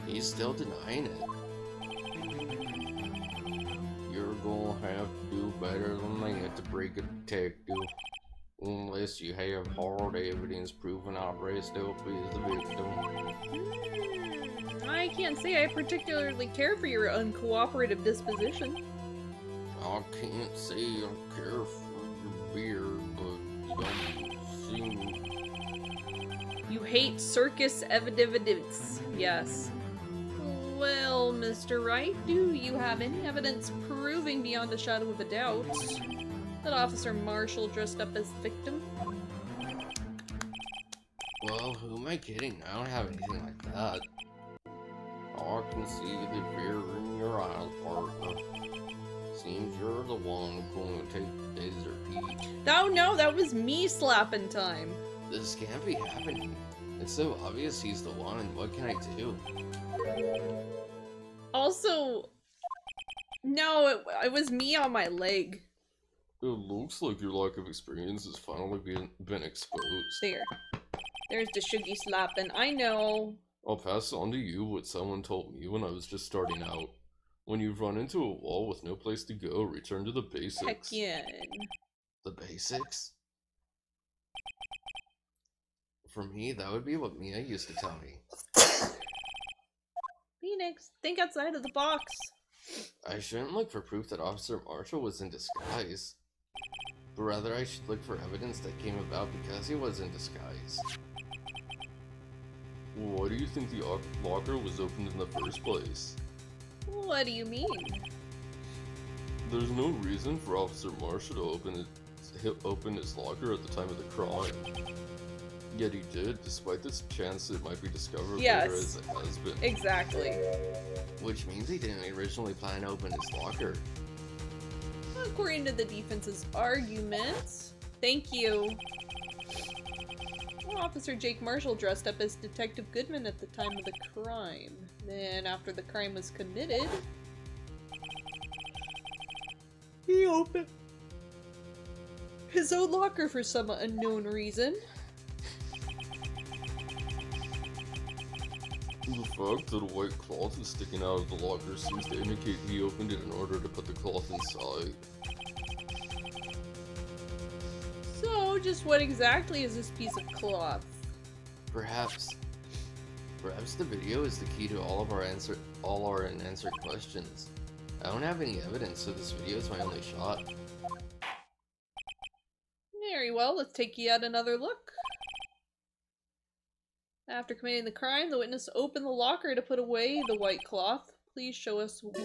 [SPEAKER 2] He's still denying it. You're gonna have to do better than that to break a detective. Unless unless you have hard evidence proving I dressed up as the victim.
[SPEAKER 1] I can't say I particularly care for your uncooperative disposition.
[SPEAKER 2] I can't say I care for your beard, but you don't seem...
[SPEAKER 1] You hate circus evidence. Yes. Well, Mr. Wright, do you have any evidence proving beyond a shadow of a doubt that Officer Marshall dressed up as the victim?
[SPEAKER 2] Well, who am I kidding? I don't have anything like that. I can see the fear in your eyes, partner. Seems you're the one going to take the desert heat.
[SPEAKER 1] Oh no, that was me slapping time.
[SPEAKER 2] This can't be happening. It's so obvious he's the one. What can I do?
[SPEAKER 1] Also, no, it was me on my leg.
[SPEAKER 3] It looks like your lack of experience has finally been exposed.
[SPEAKER 1] There's the shuggy slapping. I know.
[SPEAKER 3] I'll pass on to you what someone told me when I was just starting out. When you've run into a wall with no place to go, return to the basics.
[SPEAKER 1] Heck yeah.
[SPEAKER 2] The basics? For me, that would be what Mia used to tell me.
[SPEAKER 1] Phoenix, think outside of the box.
[SPEAKER 2] I shouldn't look for proof that Officer Marshall was in disguise, but rather I should look for evidence that came about because he was in disguise.
[SPEAKER 3] Why do you think the locker was opened in the first place?
[SPEAKER 1] What do you mean?
[SPEAKER 3] There's no reason for Officer Marshall to open his locker at the time of the crime. Yet he did, despite this chance it might be discovered later as it has been.
[SPEAKER 1] Exactly.
[SPEAKER 2] Which means he didn't originally plan to open his locker.
[SPEAKER 1] According to the defense's argument. Thank you. Officer Jake Marshall dressed up as Detective Goodman at the time of the crime. Then, after the crime was committed, he opened his own locker for some unknown reason.
[SPEAKER 3] The fact that a white cloth is sticking out of the locker seems to indicate he opened it in order to put the cloth inside.
[SPEAKER 1] So, just what exactly is this piece of cloth?
[SPEAKER 2] Perhaps the video is the key to all our unanswered questions. I don't have any evidence, so this video is my only shot.
[SPEAKER 1] Very well, let's take yet another look. After committing the crime, the witness opened the locker to put away the white cloth. Please show us why.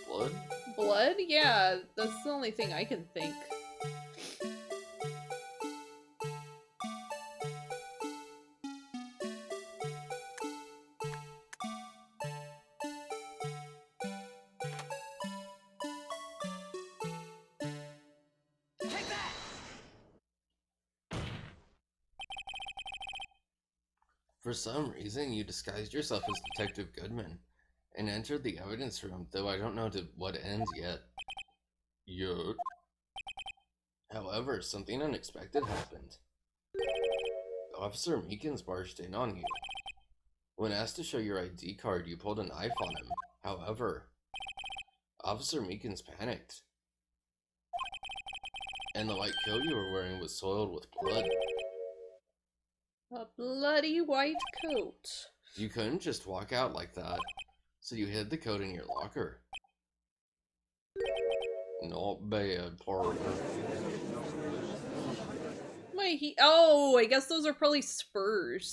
[SPEAKER 2] Blood?
[SPEAKER 1] Blood? Yeah, that's the only thing I can think.
[SPEAKER 2] For some reason, you disguised yourself as Detective Goodman and entered the evidence room, though I don't know to what end yet.
[SPEAKER 3] Yet?
[SPEAKER 2] However, something unexpected happened. Officer Meekins barged in on you. When asked to show your ID card, you pulled a knife on him. However, Officer Meekins panicked, and the white coat you were wearing was soiled with blood.
[SPEAKER 1] A bloody white coat.
[SPEAKER 2] You couldn't just walk out like that, so you hid the coat in your locker. Not bad, partner.
[SPEAKER 1] Wait, oh, I guess those are probably spurs.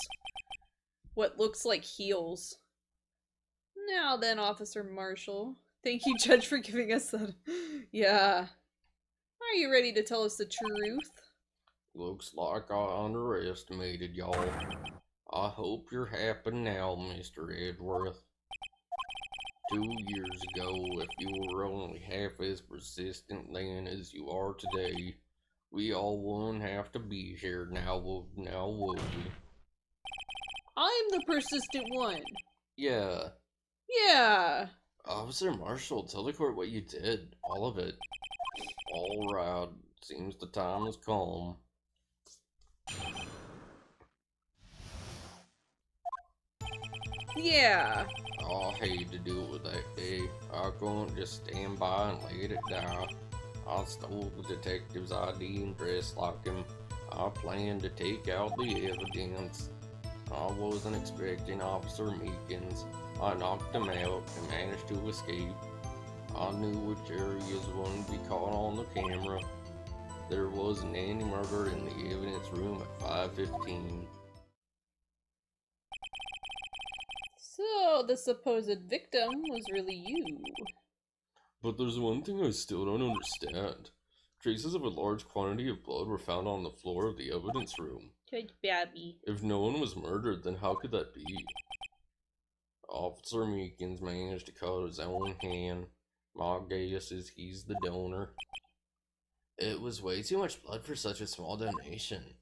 [SPEAKER 1] What looks like heels. Now then, Officer Marshall. Thank you, Judge, for giving us that. Yeah. Are you ready to tell us the truth?
[SPEAKER 2] Looks like I underestimated y'all. I hope you're happy now, Mr. Edgeworth. 2 years ago, if you were only half as persistent then as you are today, we all wouldn't have to be here now, would we?
[SPEAKER 1] I'm the persistent one.
[SPEAKER 2] Yeah.
[SPEAKER 1] Yeah.
[SPEAKER 2] Officer Marshall, tell the court what you did. All of it. All right. Seems the time has come.
[SPEAKER 1] Yeah.
[SPEAKER 2] I hate to do it with that day. I couldn't just stand by and let it die. I stole the detective's ID and dressed like him. I planned to take out the evidence. I wasn't expecting Officer Meekins. I knocked him out and managed to escape. I knew which areas wouldn't be caught on the camera. There wasn't any murder in the evidence room at 5:15.
[SPEAKER 1] So the supposed victim was really you.
[SPEAKER 3] But there's one thing I still don't understand. Traces of a large quantity of blood were found on the floor of the evidence room.
[SPEAKER 1] Judge Babby.
[SPEAKER 3] If no one was murdered, then how could that be?
[SPEAKER 2] Officer Meekins managed to cut his own hand. My guess is he's the donor. It was way too much blood for such a small donation.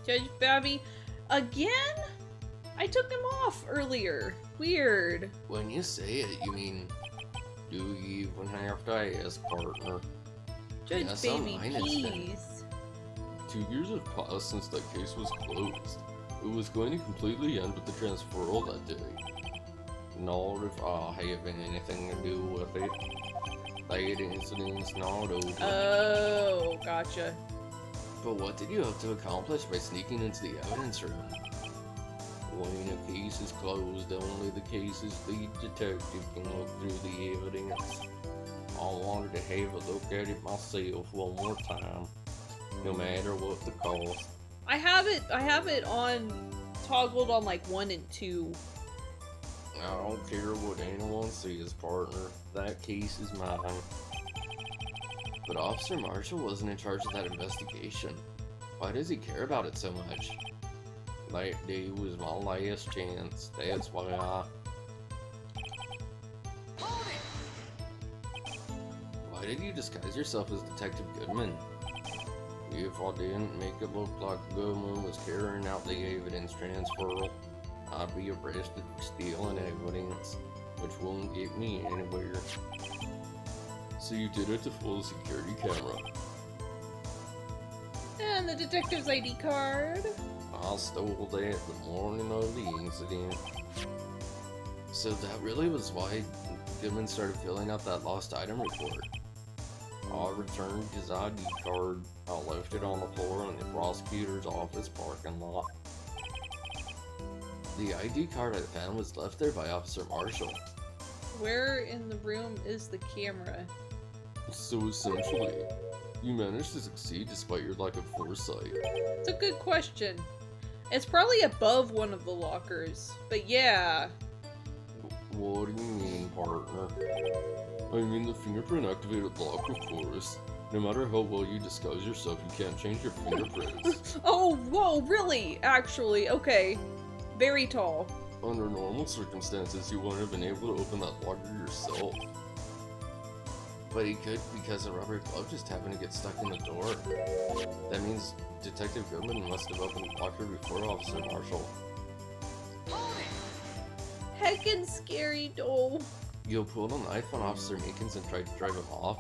[SPEAKER 1] Judge Babby, again? I took him off earlier. Weird.
[SPEAKER 2] When you say it, you mean, do you even have to ask, partner?
[SPEAKER 1] Judge
[SPEAKER 2] Yes,
[SPEAKER 1] Baby,
[SPEAKER 2] mine is then.
[SPEAKER 1] please.
[SPEAKER 3] 2 years have passed since that case was closed. It was going to completely end with the transferal that day.
[SPEAKER 2] Not if I have anything to do with it. That incident's not over.
[SPEAKER 1] Oh, gotcha.
[SPEAKER 2] But what did you hope to accomplish by sneaking into the evidence room? When a case is closed, only the case's lead detective can look through the evidence. I wanted to have a look at it myself one more time, no matter what the cost.
[SPEAKER 1] I have it on, toggled on like 1 and 2.
[SPEAKER 2] I don't care what anyone says, partner. That case is mine. But Officer Marshall wasn't in charge of that investigation. Why does he care about it so much? That day was my last chance. That's why Why did you disguise yourself as Detective Goodman? If I didn't make it look like Goodman was carrying out the evidence transferal, I'd be arrested for stealing evidence, which won't get me anywhere.
[SPEAKER 3] So you did it to fool the security camera.
[SPEAKER 1] And the detective's ID card.
[SPEAKER 2] I stole that the morning of the incident. So that really was why Goodman started filling out that lost item report. I returned his ID card. I left it on the floor in the prosecutor's office parking lot. The ID card I found was left there by Officer Marshall.
[SPEAKER 1] Where in the room is the camera?
[SPEAKER 3] So essentially, you managed to succeed despite your lack of foresight.
[SPEAKER 1] It's a good question. It's probably above one of the lockers, but yeah.
[SPEAKER 2] What do you mean, partner?
[SPEAKER 3] I mean the fingerprint activated lock, of course. No matter how well you disguise yourself, you can't change your fingerprints.
[SPEAKER 1] Oh, whoa, really? Actually, okay. Very tall.
[SPEAKER 3] Under normal circumstances, you wouldn't have been able to open that locker yourself.
[SPEAKER 2] But he could because a rubber glove just happened to get stuck in the door. That means Detective Goodman must have opened the locker before Officer Marshall.
[SPEAKER 1] Heckin' scary, though.
[SPEAKER 2] You pulled a knife on Officer Meekins and tried to drive him off?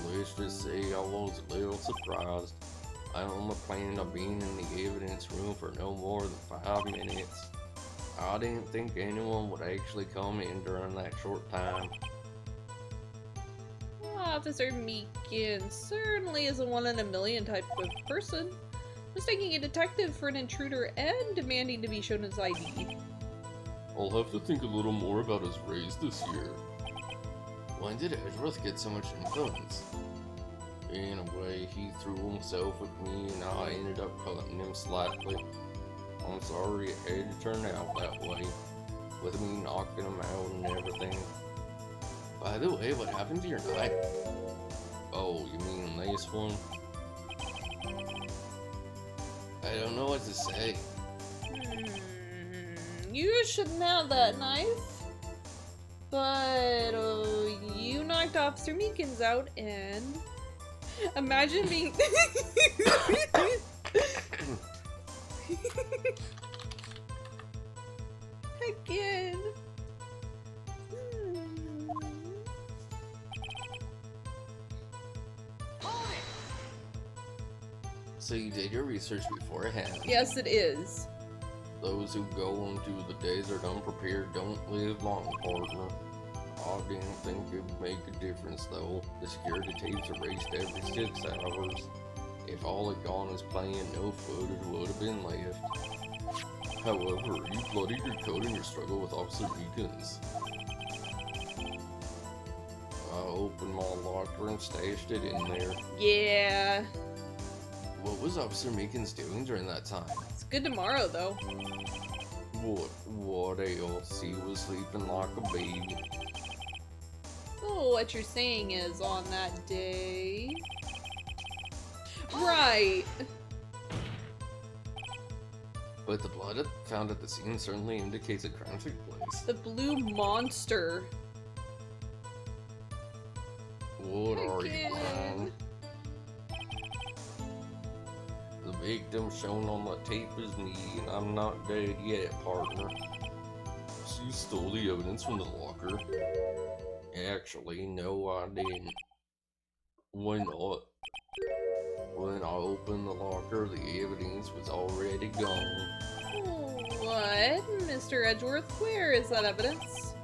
[SPEAKER 2] Let's just say I was a little surprised. I only planned on being in the evidence room for no more than 5 minutes. I didn't think anyone would actually come in during that short time.
[SPEAKER 1] Officer Meekins certainly is a 1 in a million type of person, mistaking a detective for an intruder and demanding to be shown his ID.
[SPEAKER 3] I'll have to think a little more about his raise this year.
[SPEAKER 2] When did Edgeworth get so much influence? In a way, he threw himself at me and I ended up cutting him slightly. I'm sorry it had to turn out that way, with me knocking him out and everything. By the way, what happened to your knife? Oh, you mean this one? I don't know what to say.
[SPEAKER 1] You shouldn't have that knife. But you knocked Officer Meekins out, and imagine being again.
[SPEAKER 2] So you did your research beforehand.
[SPEAKER 1] Yes, it is.
[SPEAKER 2] Those who go into the desert unprepared don't live long, partner. I didn't think it'd make a difference though. The security tapes erased every 6 hours. If all had gone as planned, no footage would have been left.
[SPEAKER 3] However, you bloodied your coat in your struggle with Officer Meekins.
[SPEAKER 2] I opened my locker and stashed it in there.
[SPEAKER 1] Yeah.
[SPEAKER 2] What was Officer Meekins doing during that time?
[SPEAKER 1] It's good tomorrow, though.
[SPEAKER 2] What else? He was sleeping like a baby.
[SPEAKER 1] So what you're saying is, on that day... Right!
[SPEAKER 2] But the blood found at the scene certainly indicates a crime took place.
[SPEAKER 1] The blue monster.
[SPEAKER 2] What are you, man? The victim shown on the tape is me, and I'm not dead yet, partner.
[SPEAKER 3] So you stole the evidence from the locker?
[SPEAKER 2] Actually, no, I didn't.
[SPEAKER 3] Why not?
[SPEAKER 2] When I opened the locker, the evidence was already gone.
[SPEAKER 1] What? Mr. Edgeworth, where is that evidence?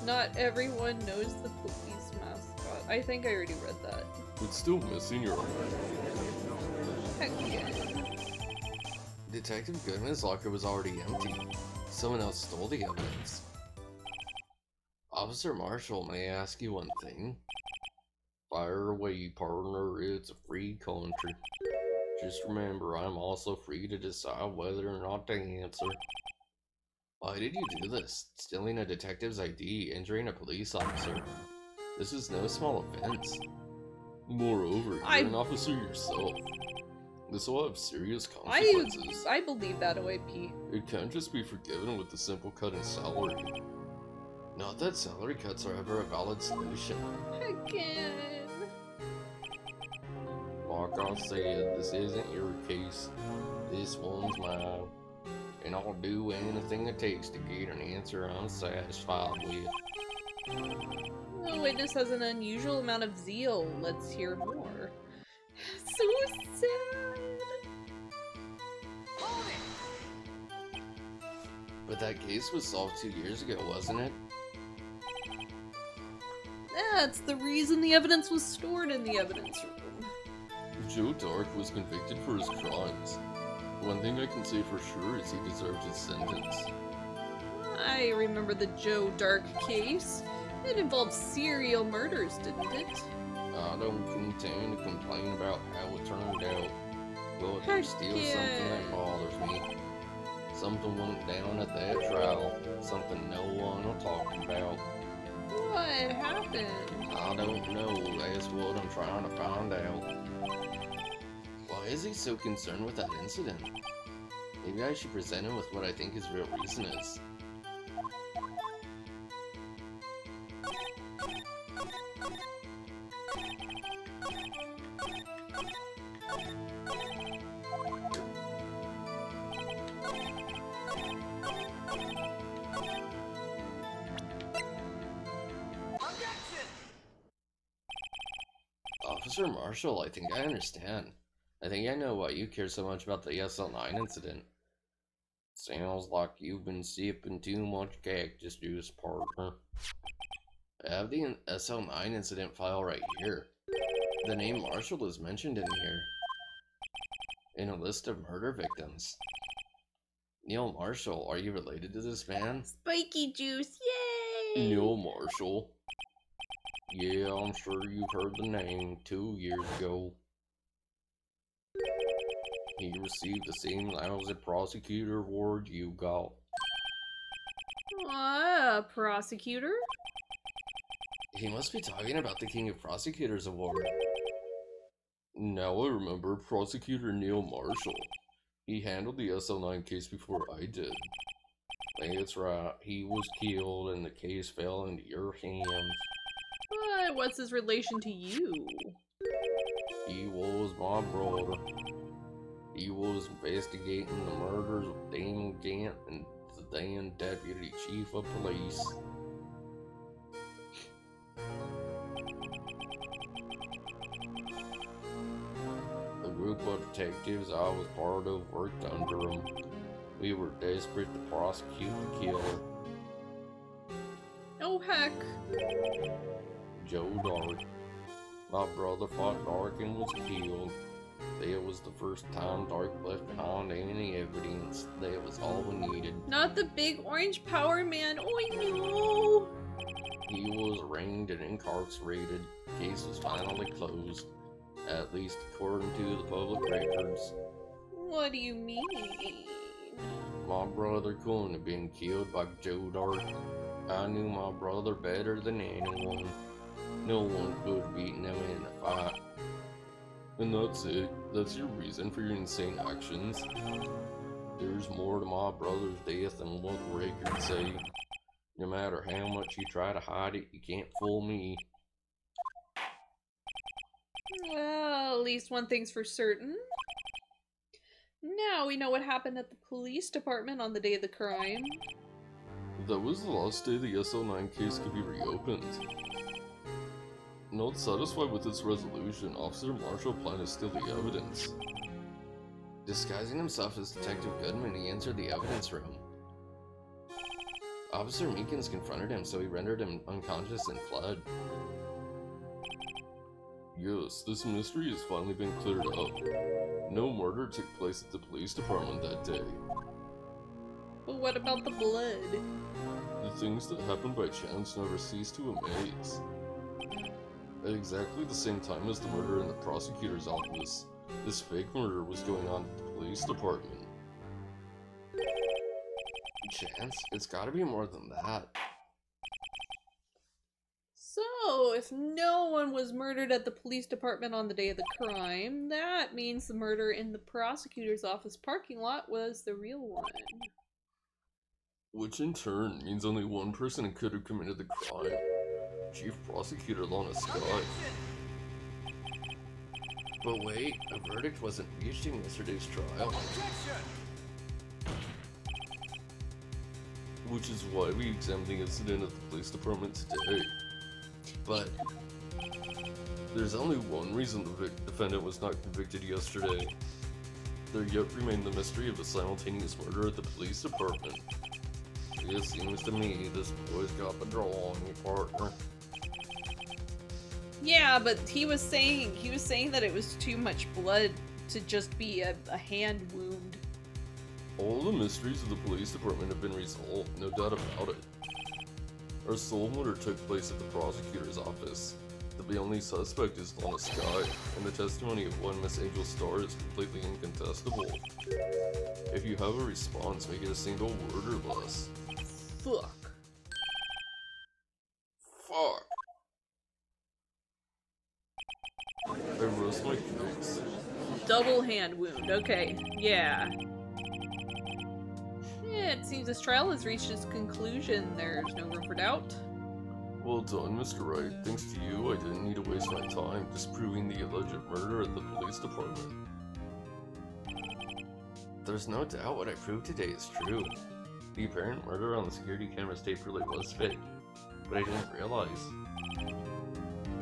[SPEAKER 1] Not everyone knows the police mascot. I think I already read that.
[SPEAKER 3] It's still missing your eye.
[SPEAKER 1] Heck yeah.
[SPEAKER 2] Detective Goodman's locker was already empty. Someone else stole the evidence. Officer Marshall, may I ask you one thing?
[SPEAKER 3] Fire away, partner. It's a free country. Just remember, I'm also free to decide whether or not to answer.
[SPEAKER 2] Why did you do this? Stealing a detective's ID, injuring a police officer. This is no small offense.
[SPEAKER 3] Moreover, you're an officer yourself. This will have serious consequences.
[SPEAKER 1] I believe that, OAP.
[SPEAKER 3] It can't just be forgiven with a simple cut in salary.
[SPEAKER 2] Not that salary cuts are ever a valid solution.
[SPEAKER 1] Again.
[SPEAKER 3] Like I said, this isn't your case. This one's mine.
[SPEAKER 2] And I'll do anything it takes to get an answer I'm satisfied with.
[SPEAKER 1] The witness has an unusual amount of zeal. Let's hear more. So sad.
[SPEAKER 2] But that case was solved 2 years ago, wasn't it?
[SPEAKER 1] That's the reason the evidence was stored in the evidence room.
[SPEAKER 3] Joe Dark was convicted for his crimes. One thing I can say for sure is he deserved his sentence.
[SPEAKER 1] I remember the Joe Dark case. It involved serial murders, didn't it?
[SPEAKER 2] I don't intend to complain about how it turned out, but there's still something that bothers me. Something went down at that trial, something no one will talk about.
[SPEAKER 1] What happened?
[SPEAKER 2] I don't know, that's what I'm trying to find out. Why is he so concerned with that incident? Maybe I should present him with what I think his real reason is. Officer Marshall, I think I understand. I think I know why you care so much about the SL9 incident. Sounds like you've been sipping too much cactus juice, partner. I have the SL9 incident file right here. The name Marshall is mentioned in here. In a list of murder victims. Neil Marshall, are you related to this man?
[SPEAKER 1] Spiky juice, yay!
[SPEAKER 3] Neil Marshall. Yeah, I'm sure you've heard the name 2 years ago. He received the same lousy prosecutor award you got.
[SPEAKER 1] A prosecutor?
[SPEAKER 2] He must be talking about the King of Prosecutors award.
[SPEAKER 3] Now I remember Prosecutor Neil Marshall. He handled the SL9 case before I did. That's right, he was killed and the case fell into your hands.
[SPEAKER 1] But what's his relation to you?
[SPEAKER 3] He was my brother. He was investigating the murders of Daniel Gant and the then Deputy Chief of Police. The group of detectives I was part of worked under him. We were desperate to prosecute the killer.
[SPEAKER 1] Oh heck.
[SPEAKER 3] Joe Dark. My brother fought Dark and was killed. That was the first time Dark left behind any evidence. That was all we needed.
[SPEAKER 1] Not the big orange power man. Oh no!
[SPEAKER 3] He was arraigned and incarcerated. Case was finally closed. At least according to the public records.
[SPEAKER 1] What do you mean?
[SPEAKER 3] My brother couldn't have been killed by Joe Dark. I knew my brother better than anyone. No one could have beaten him in a fight. And that's it. That's your reason for your insane actions. There's more to my brother's death than what the records say. No matter how much you try to hide it, you can't fool me.
[SPEAKER 1] Well, at least one thing's for certain. Now we know what happened at the police department on the day of the crime.
[SPEAKER 3] That was the last day the SL9 case could be reopened. Not satisfied with its resolution, Officer Marshall planned to steal the evidence.
[SPEAKER 2] Disguising himself as Detective Goodman, he entered the evidence room. Officer Meekins confronted him, so he rendered him unconscious and fled.
[SPEAKER 3] Yes, this mystery has finally been cleared up. No murder took place at the police department that day.
[SPEAKER 1] But what about the blood?
[SPEAKER 3] The things that happened by chance never cease to amaze. At exactly the same time as the murder in the prosecutor's office, this fake murder was going on at the police department.
[SPEAKER 2] Chance? It's gotta be more than that.
[SPEAKER 1] So, if no one was murdered at the police department on the day of the crime, that means the murder in the prosecutor's office parking lot was the real one.
[SPEAKER 3] Which in turn means only one person could have committed the crime. Chief Prosecutor Lana Sky.
[SPEAKER 2] But wait, a verdict wasn't reached in yesterday's trial.
[SPEAKER 3] Which is why we examined the incident at the police department today.
[SPEAKER 2] But
[SPEAKER 3] there's only one reason the defendant was not convicted yesterday. There yet remained the mystery of a simultaneous murder at the police department.
[SPEAKER 2] it seems to me this boy's got the draw on you, partner.
[SPEAKER 1] Yeah, but he was saying that it was too much blood to just be a hand wound.
[SPEAKER 3] All the mysteries of the police department have been resolved, no doubt about it. Our sole murder took place at the prosecutor's office. The only suspect is Lana Sky, and the testimony of one Miss Angel Starr is completely incontestable. If you have a response, make it a single word or less.
[SPEAKER 1] Fuck.
[SPEAKER 2] Fuck.
[SPEAKER 3] I roast my case.
[SPEAKER 1] Double hand wound. Okay. Yeah. Yeah, it seems this trial has reached its conclusion. There's no room for doubt.
[SPEAKER 3] Well done, Mr. Wright. Thanks to you, I didn't need to waste my time disproving the alleged murder at the police department.
[SPEAKER 2] There's no doubt what I proved today is true. The apparent murder on the security camera's tape really was fake, but I didn't realize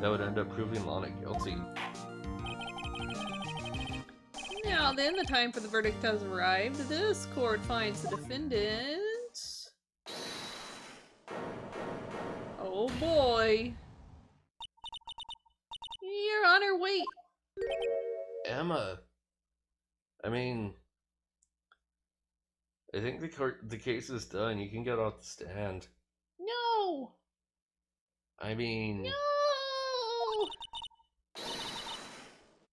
[SPEAKER 2] that would end up proving Lana guilty.
[SPEAKER 1] Now then, the time for the verdict has arrived. This court finds the defendant... Oh boy. Your Honor, wait.
[SPEAKER 2] Emma. I mean, I think the case is done. You can get off the stand.
[SPEAKER 1] No.
[SPEAKER 2] I mean...
[SPEAKER 1] No.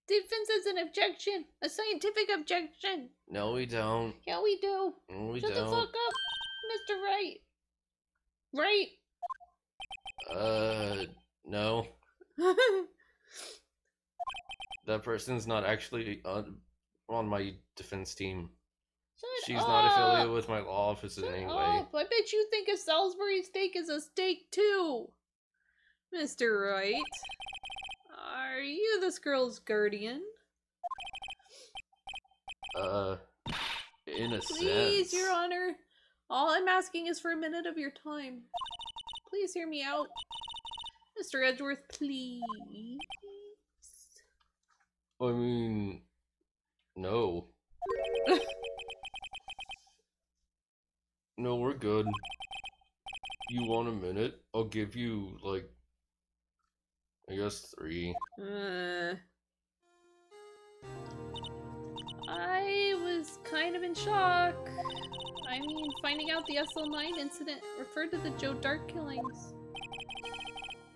[SPEAKER 1] Defense has an objection. A scientific objection.
[SPEAKER 2] No, we don't.
[SPEAKER 1] Yeah, we do.
[SPEAKER 2] No, we
[SPEAKER 1] Shut
[SPEAKER 2] don't.
[SPEAKER 1] the fuck up, Mr. Wright. Right.
[SPEAKER 2] No. That person's not actually on my defense team. She's
[SPEAKER 1] Shut
[SPEAKER 2] not
[SPEAKER 1] up!
[SPEAKER 2] affiliated with my law office in
[SPEAKER 1] Shut
[SPEAKER 2] any way.
[SPEAKER 1] up! I bet you think a Salisbury steak is a steak too, Mr. Wright. Are you this girl's guardian?
[SPEAKER 2] In a
[SPEAKER 1] Please,
[SPEAKER 2] sense.
[SPEAKER 1] Your Honor. All I'm asking is for a minute of your time. Please hear me out. Mr. Edgeworth, please.
[SPEAKER 2] I mean, no. No, we're good. You want a minute? I'll give you, like, I guess 3.
[SPEAKER 1] I was kind of in shock. I mean, finding out the SL9 incident referred to the Joe Dark killings.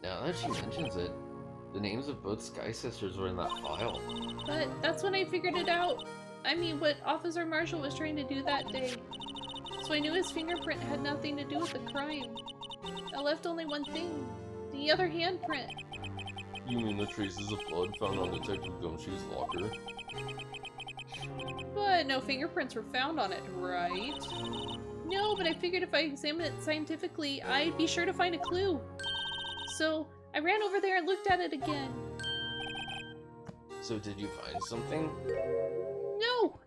[SPEAKER 2] Now that she mentions it, the names of both Sky Sisters were in that file.
[SPEAKER 1] But that's when I figured it out. I mean, what Officer Marshall was trying to do that day. So I knew his fingerprint had nothing to do with the crime. I left only one thing. The other handprint.
[SPEAKER 3] You mean the traces of blood found on Detective Gumshoe's locker?
[SPEAKER 1] But no fingerprints were found on it, right? No, but I figured if I examined it scientifically, I'd be sure to find a clue. So I ran over there and looked at it again.
[SPEAKER 2] So did you find something?
[SPEAKER 1] No!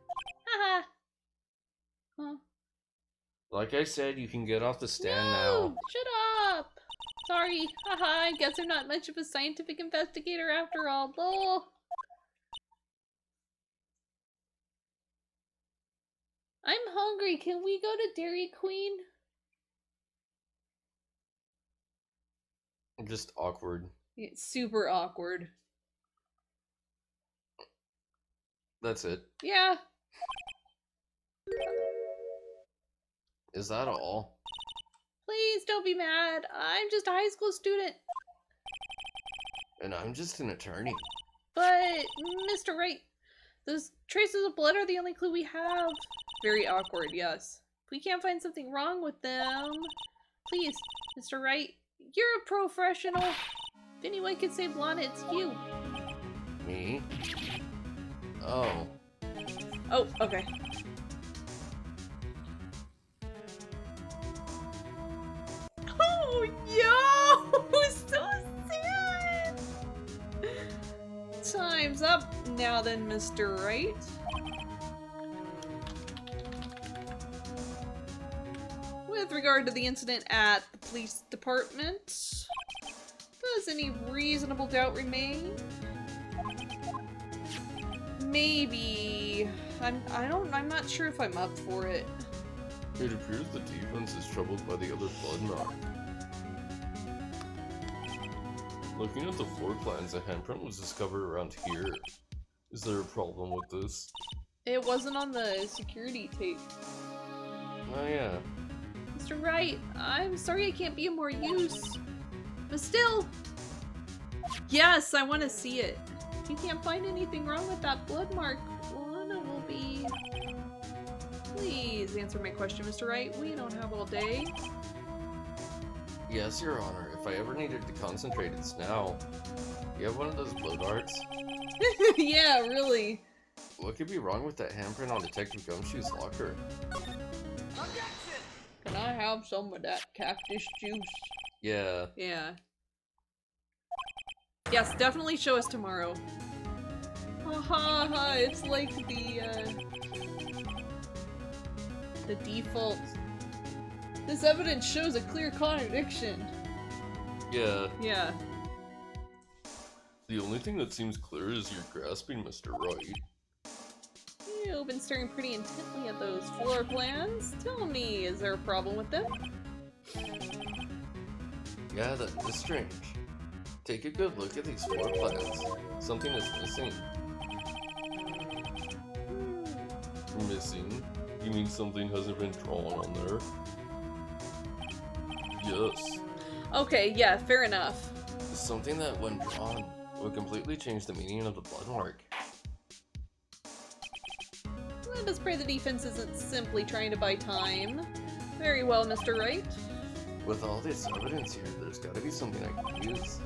[SPEAKER 1] Haha! Huh?
[SPEAKER 2] Like I said, you can get off the stand
[SPEAKER 1] No!
[SPEAKER 2] now.
[SPEAKER 1] Shut up! Sorry, haha, I guess I'm not much of a scientific investigator after all, lol. I'm hungry, can we go to Dairy Queen?
[SPEAKER 2] Just awkward.
[SPEAKER 1] It's super awkward.
[SPEAKER 2] That's it.
[SPEAKER 1] Yeah.
[SPEAKER 2] Is that all?
[SPEAKER 1] Please don't be mad. I'm just a high school student.
[SPEAKER 2] And I'm just an attorney.
[SPEAKER 1] But, Mr. Wright, those traces of blood are the only clue we have. Very awkward, yes. If we can't find something wrong with them, please, Mr. Wright, you're a professional. If anyone can save Lana, it's you.
[SPEAKER 2] Me? Oh.
[SPEAKER 1] Oh, okay. Oh, yo! So sad! Time's up now then, Mr. Wright. With regard to the incident at the police department, does any reasonable doubt remain? Maybe. I'm not sure if I'm up for it.
[SPEAKER 3] It appears the defense is troubled by the other blood mark. Looking at the floor plans, a handprint was discovered around here. Is there a problem with this?
[SPEAKER 1] It wasn't on the security tape.
[SPEAKER 2] Oh yeah.
[SPEAKER 1] Mr. Wright, I'm sorry I can't be of more use. But still, yes, I want to see it. If you can't find anything wrong with that blood mark, Lana will be... Please answer my question, Mr. Wright. We don't have all day.
[SPEAKER 2] Yes, Your Honor. If I ever needed to concentrate, it's now. You have one of those blow darts?
[SPEAKER 1] Yeah, really.
[SPEAKER 2] What could be wrong with that handprint on Detective Gumshoe's locker?
[SPEAKER 1] Can I have some of that cactus juice?
[SPEAKER 2] Yeah.
[SPEAKER 1] Yeah. Yes, definitely show us tomorrow. Ha ha ha, it's like the default. This evidence shows a clear contradiction.
[SPEAKER 3] Yeah.
[SPEAKER 1] Yeah.
[SPEAKER 3] The only thing that seems clear is you're grasping, Mr. Wright.
[SPEAKER 1] You've been staring pretty intently at those floor plans. Tell me, is there a problem with them?
[SPEAKER 2] Yeah, that is strange. Take a good look at these floor plans. Something is missing.
[SPEAKER 3] Missing? You mean something hasn't been drawn on there? Yes.
[SPEAKER 1] Okay, yeah, fair enough.
[SPEAKER 2] Something that, when drawn, would completely change the meaning of the blood mark.
[SPEAKER 1] Let us pray the defense isn't simply trying to buy time. Very well, Mr. Wright.
[SPEAKER 2] With all this evidence here, there's gotta be something I can use.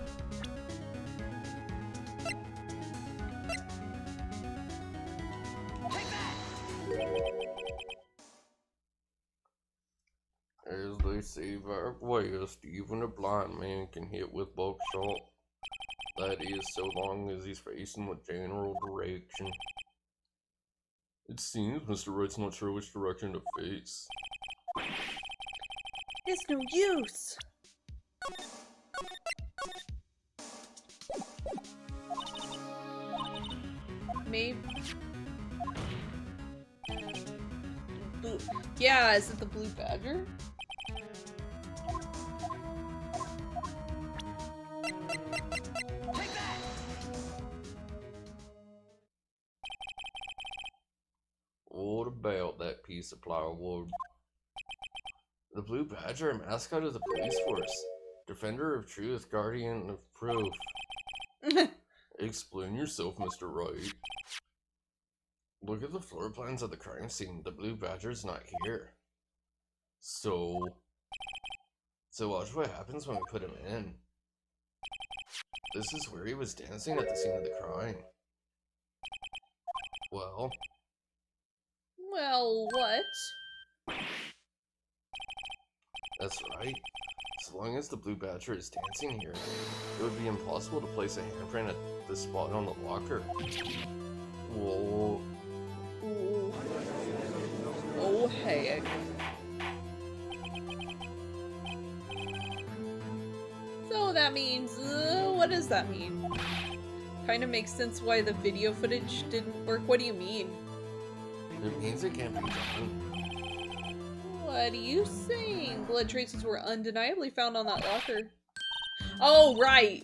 [SPEAKER 3] say that way even a blind man can hit with buckshot. That is, so long as he's facing the general direction. It seems Mr. Wright's not sure which direction to face.
[SPEAKER 1] It's no use. Maybe. Blue. Yeah, is it the blue badger?
[SPEAKER 3] What about that piece of plywood? The Blue Badger, a mascot of the police force. Defender of truth, guardian of proof. Explain yourself, Mr. Wright. Look at the floor plans of the crime scene. The Blue Badger's not here. So watch what happens when we put him in. This is where he was dancing at the scene of the crime. Well,
[SPEAKER 1] what?
[SPEAKER 3] that's right. As long as the Blue Badger is dancing here, it would be impossible to place a handprint at this spot on the locker. Whoa.
[SPEAKER 1] Ooh. Oh, heck. So that means, what does that mean? Kind of makes sense why the video footage didn't work. What do you mean?
[SPEAKER 3] It means it can't be done.
[SPEAKER 1] What are you saying? Blood traces were undeniably found on that locker. Oh, right.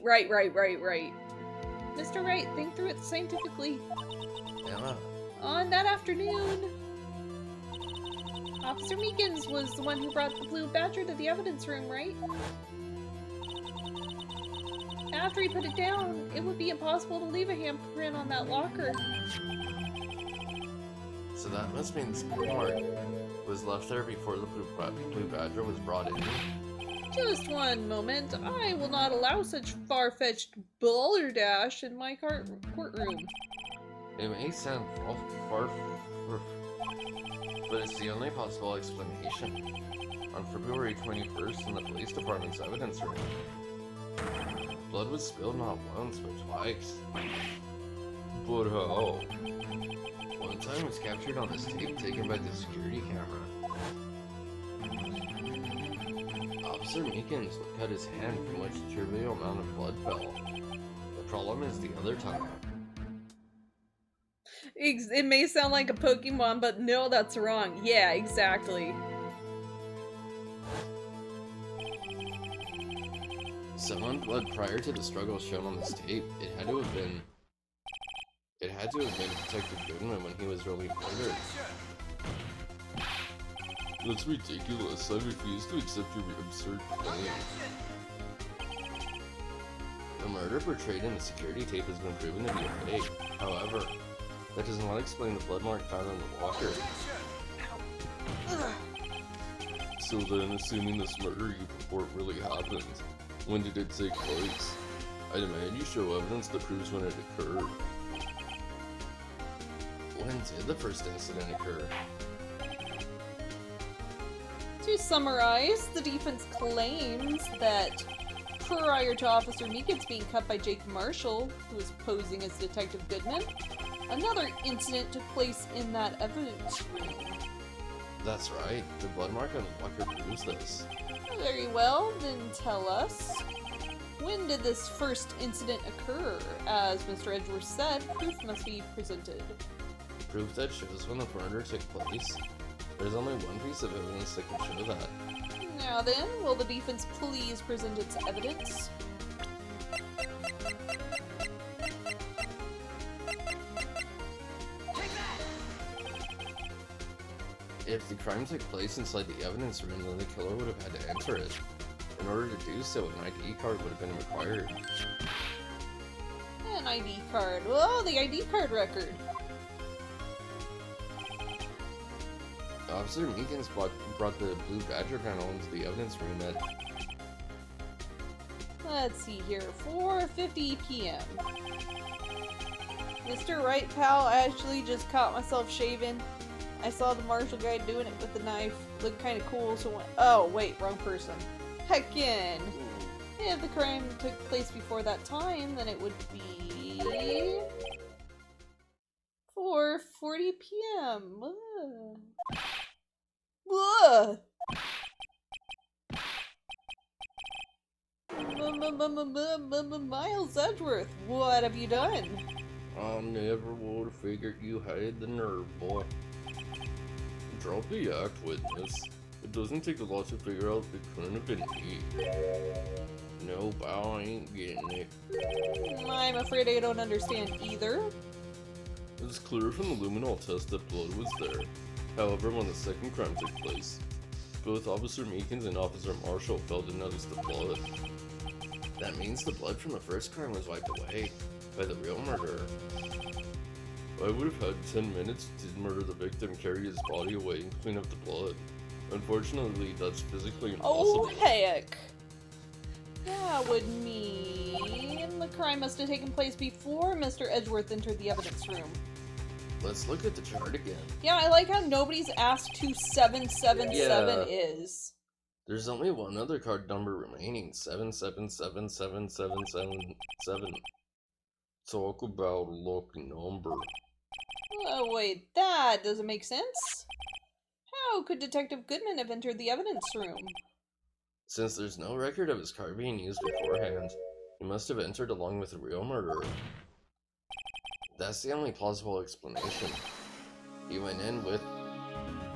[SPEAKER 1] Mr. Wright, think through it scientifically.
[SPEAKER 3] Emma.
[SPEAKER 1] On that afternoon, Officer Meekins was the one who brought the Blue Badger to the evidence room, right? After he put it down, it would be impossible to leave a handprint on that locker.
[SPEAKER 3] So that must mean this mark was left there before the Blue Badger was brought in.
[SPEAKER 1] Just one moment. I will not allow such far-fetched balderdash in my courtroom.
[SPEAKER 3] It may sound far, but it's the only possible explanation. On February 21st in the police department's evidence room, blood was spilled not once, but twice. But how? One time was captured on this tape taken by the security camera. Officer Meekins would cut his hand from which a trivial amount of blood fell. The problem is the other time.
[SPEAKER 1] It may sound like a Pokemon, but no, that's wrong. Yeah, exactly.
[SPEAKER 3] Someone blood prior to the struggle shown on this tape. It had to have been Detective Goodman when he was really murdered. That's ridiculous. I refuse to accept your absurd claim. The murder portrayed in the security tape has been proven to be a fake. However, that does not explain the blood mark found on the locker. So then, assuming this murder you purport really happened, when did it take place? I demand you show evidence that proves when it occurred. When did the first incident occur?
[SPEAKER 1] To summarize, the defense claims that prior to Officer Meekins being cut by Jake Marshall, who was posing as Detective Goodman, another incident took place in that evidence room.
[SPEAKER 3] That's right. The blood mark on the locker proves this.
[SPEAKER 1] Very well, then tell us. When did this first incident occur? As Mr. Edgeworth said, proof must be presented.
[SPEAKER 3] Proof that shows when the murder took place? There's only one piece of evidence that can show that.
[SPEAKER 1] Now then, will the defense please present its evidence?
[SPEAKER 3] If the crime took place inside the evidence room, then the killer would have had to enter it. In order to do so, an ID card would have been required.
[SPEAKER 1] An ID card. Oh, the ID card record.
[SPEAKER 3] Officer Meekins brought the Blue Badger panel into the evidence room at...
[SPEAKER 1] Let's see here, 4:50 p.m. Mr. Wright, pal, I actually just caught myself shaving. I saw the marshal guy doing it with the knife. Looked kind of cool, so went. Oh, wait, wrong person. Heckin'! If the crime took place before that time, then it would be 4:40 p.m. Ugh. Miles Edgeworth, what have you done?
[SPEAKER 3] I never would have figured you had the nerve, boy. Drop the act, witness. It doesn't take a lot to figure out it couldn't have been me. Nope, I ain't getting it.
[SPEAKER 1] I'm afraid I don't understand either.
[SPEAKER 3] It's clear from the luminol test that blood was there. However, when the second crime took place, both Officer Meekins and Officer Marshall failed to notice the blood.
[SPEAKER 2] That means the blood from the first crime was wiped away by the real murderer.
[SPEAKER 3] I would have had 10 minutes to murder the victim, carry his body away, and clean up the blood. Unfortunately, that's physically impossible.
[SPEAKER 1] Oh, heck. That would mean the crime must have taken place before Mr. Edgeworth entered the evidence room.
[SPEAKER 2] Let's look at the chart again.
[SPEAKER 1] Yeah, I like how nobody's asked who 777 is.
[SPEAKER 2] There's only one other card number remaining, 777777.
[SPEAKER 3] Talk about a lucky number.
[SPEAKER 1] Oh, wait, that doesn't make sense. How could Detective Goodman have entered the evidence room?
[SPEAKER 2] Since there's no record of his car being used beforehand, he must have entered along with the real murderer. That's the only plausible explanation. He went in with,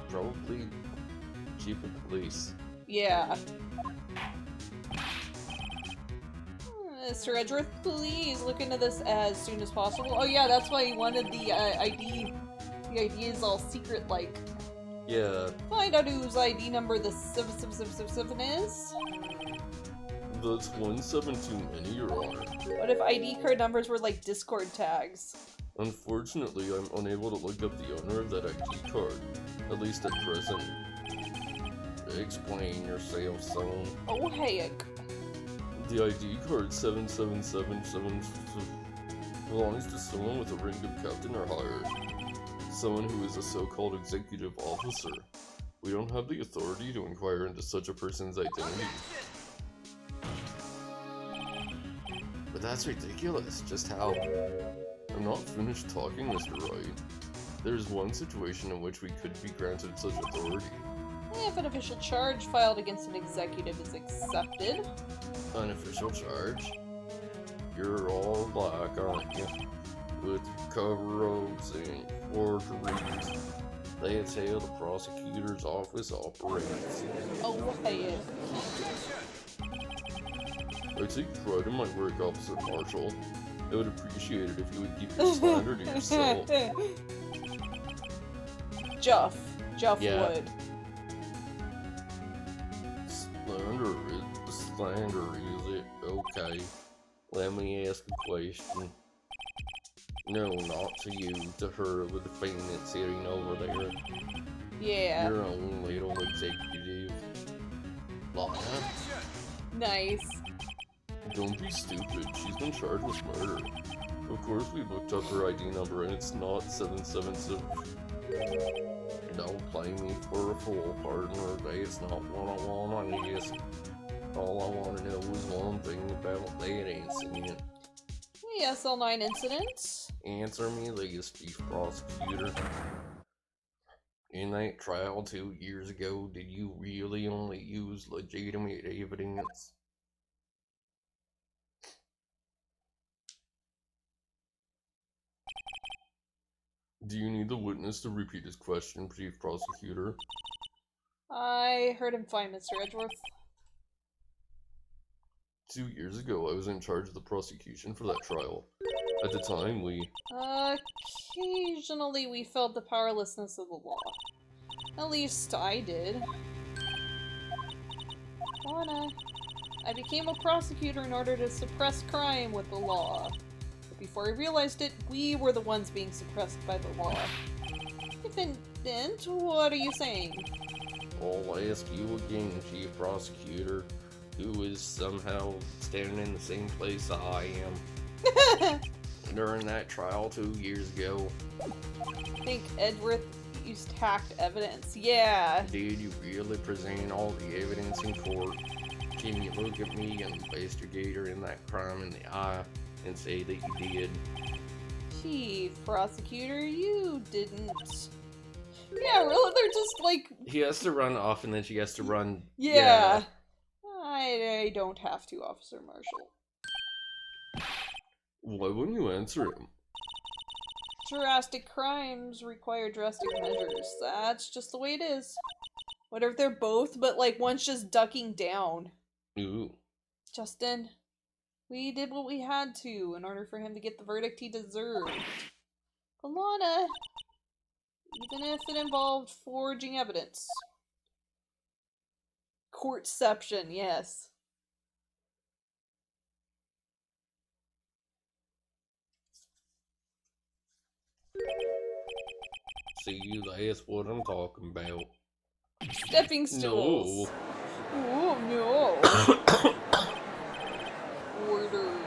[SPEAKER 2] probably, Chief of Police.
[SPEAKER 1] Yeah. Mr. Edgeworth, please look into this as soon as possible. Oh yeah, that's why he wanted the ID. The ID is all secret-like.
[SPEAKER 3] Yeah.
[SPEAKER 1] Find out whose ID number the 7777 is.
[SPEAKER 3] That's 17 too many, Your Honor.
[SPEAKER 1] What if ID card numbers were like Discord tags?
[SPEAKER 3] Unfortunately, I'm unable to look up the owner of that ID card, at least at present.
[SPEAKER 2] Explain yourself, son.
[SPEAKER 1] Oh, heck.
[SPEAKER 3] The ID card 7777 belongs to someone with a rank of captain or higher. Someone who is a so-called executive officer. We don't have the authority to inquire into such a person's identity.
[SPEAKER 2] But that's ridiculous. Just how?
[SPEAKER 3] I'm not finished talking, Mr. Wright. There's one situation in which we could be granted such authority.
[SPEAKER 1] If an official charge filed against an executive is accepted.
[SPEAKER 2] Unofficial charge?
[SPEAKER 3] You're all black, aren't you? With cover-ups and forgeries.
[SPEAKER 2] That's how the prosecutor's office operates.
[SPEAKER 1] Oh, heck.
[SPEAKER 3] I take pride in my work, Officer Marshall. I would appreciate it if you would keep your slander to yourself.
[SPEAKER 1] Jeff
[SPEAKER 2] Yeah.
[SPEAKER 1] would.
[SPEAKER 3] Slander, is it? Okay. Let me ask a question.
[SPEAKER 2] No, not to you, to her with the thing that's sitting over there.
[SPEAKER 1] Yeah.
[SPEAKER 2] Your own little executive. Lana?
[SPEAKER 1] Nice.
[SPEAKER 3] Don't be stupid, she's been charged with murder. Of course we looked up her ID number and it's not 777.
[SPEAKER 2] Don't play me for a fool, partner. That's not what I want to ask. All I want to know is one thing about that incident.
[SPEAKER 1] The SL9 incident.
[SPEAKER 2] Answer me this, Chief Prosecutor. In that trial 2 years ago, did you really only use legitimate evidence?
[SPEAKER 3] Do you need the witness to repeat his question, Chief Prosecutor?
[SPEAKER 1] I heard him fine, Mr. Edgeworth.
[SPEAKER 3] 2 years ago, I was in charge of the prosecution for that trial. At the time, we...
[SPEAKER 1] Occasionally we felt the powerlessness of the law. At least I did. Lana, I became a prosecutor in order to suppress crime with the law. But before I realized it, we were the ones being suppressed by the law. Defendant, what are you saying?
[SPEAKER 2] I'll ask you again, Chief Prosecutor, who is somehow standing in the same place I am. During that trial 2 years ago.
[SPEAKER 1] Think Edgeworth Use tact evidence. Yeah.
[SPEAKER 2] Did you really present all the evidence in court? Can you look at me and investigate her in that crime in the eye and say that you did?
[SPEAKER 1] Chief Prosecutor, you didn't. Yeah, really? They're just like...
[SPEAKER 2] He has to run off and then she has to run.
[SPEAKER 1] Yeah. I don't have to, Officer Marshall.
[SPEAKER 3] Why wouldn't you answer him?
[SPEAKER 1] Drastic crimes require drastic measures. That's just the way it is. What if they're both, but like one's just ducking down?
[SPEAKER 2] Ooh.
[SPEAKER 1] Justin, we did what we had to in order for him to get the verdict he deserved. Alana, even if it involved forging evidence. Courtception, yes.
[SPEAKER 2] See, that's what I'm talking about.
[SPEAKER 1] Stepping stools. Oh no. Order.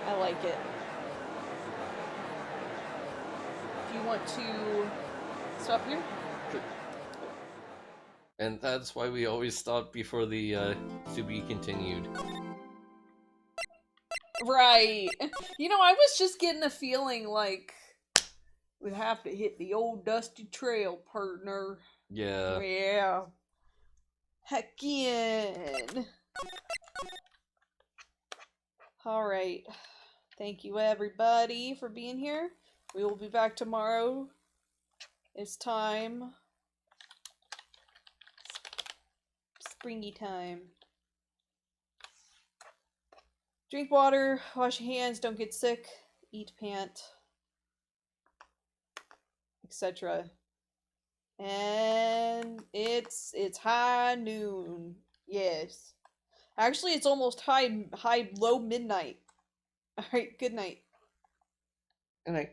[SPEAKER 1] I like it. Do you want to stop here?
[SPEAKER 2] And that's why we always stop before the to be continued.
[SPEAKER 1] Right. You know, I was just getting a feeling like we'd have to hit the old dusty trail, partner.
[SPEAKER 2] Yeah.
[SPEAKER 1] Yeah. Heck in. Alright. Thank you, everybody, for being here. We will be back tomorrow. It's time. Springy time. Drink water, wash your hands, don't get sick, eat pant, etc. And it's high noon. Yes. Actually, it's almost low midnight. All right, good night.
[SPEAKER 2] Good night.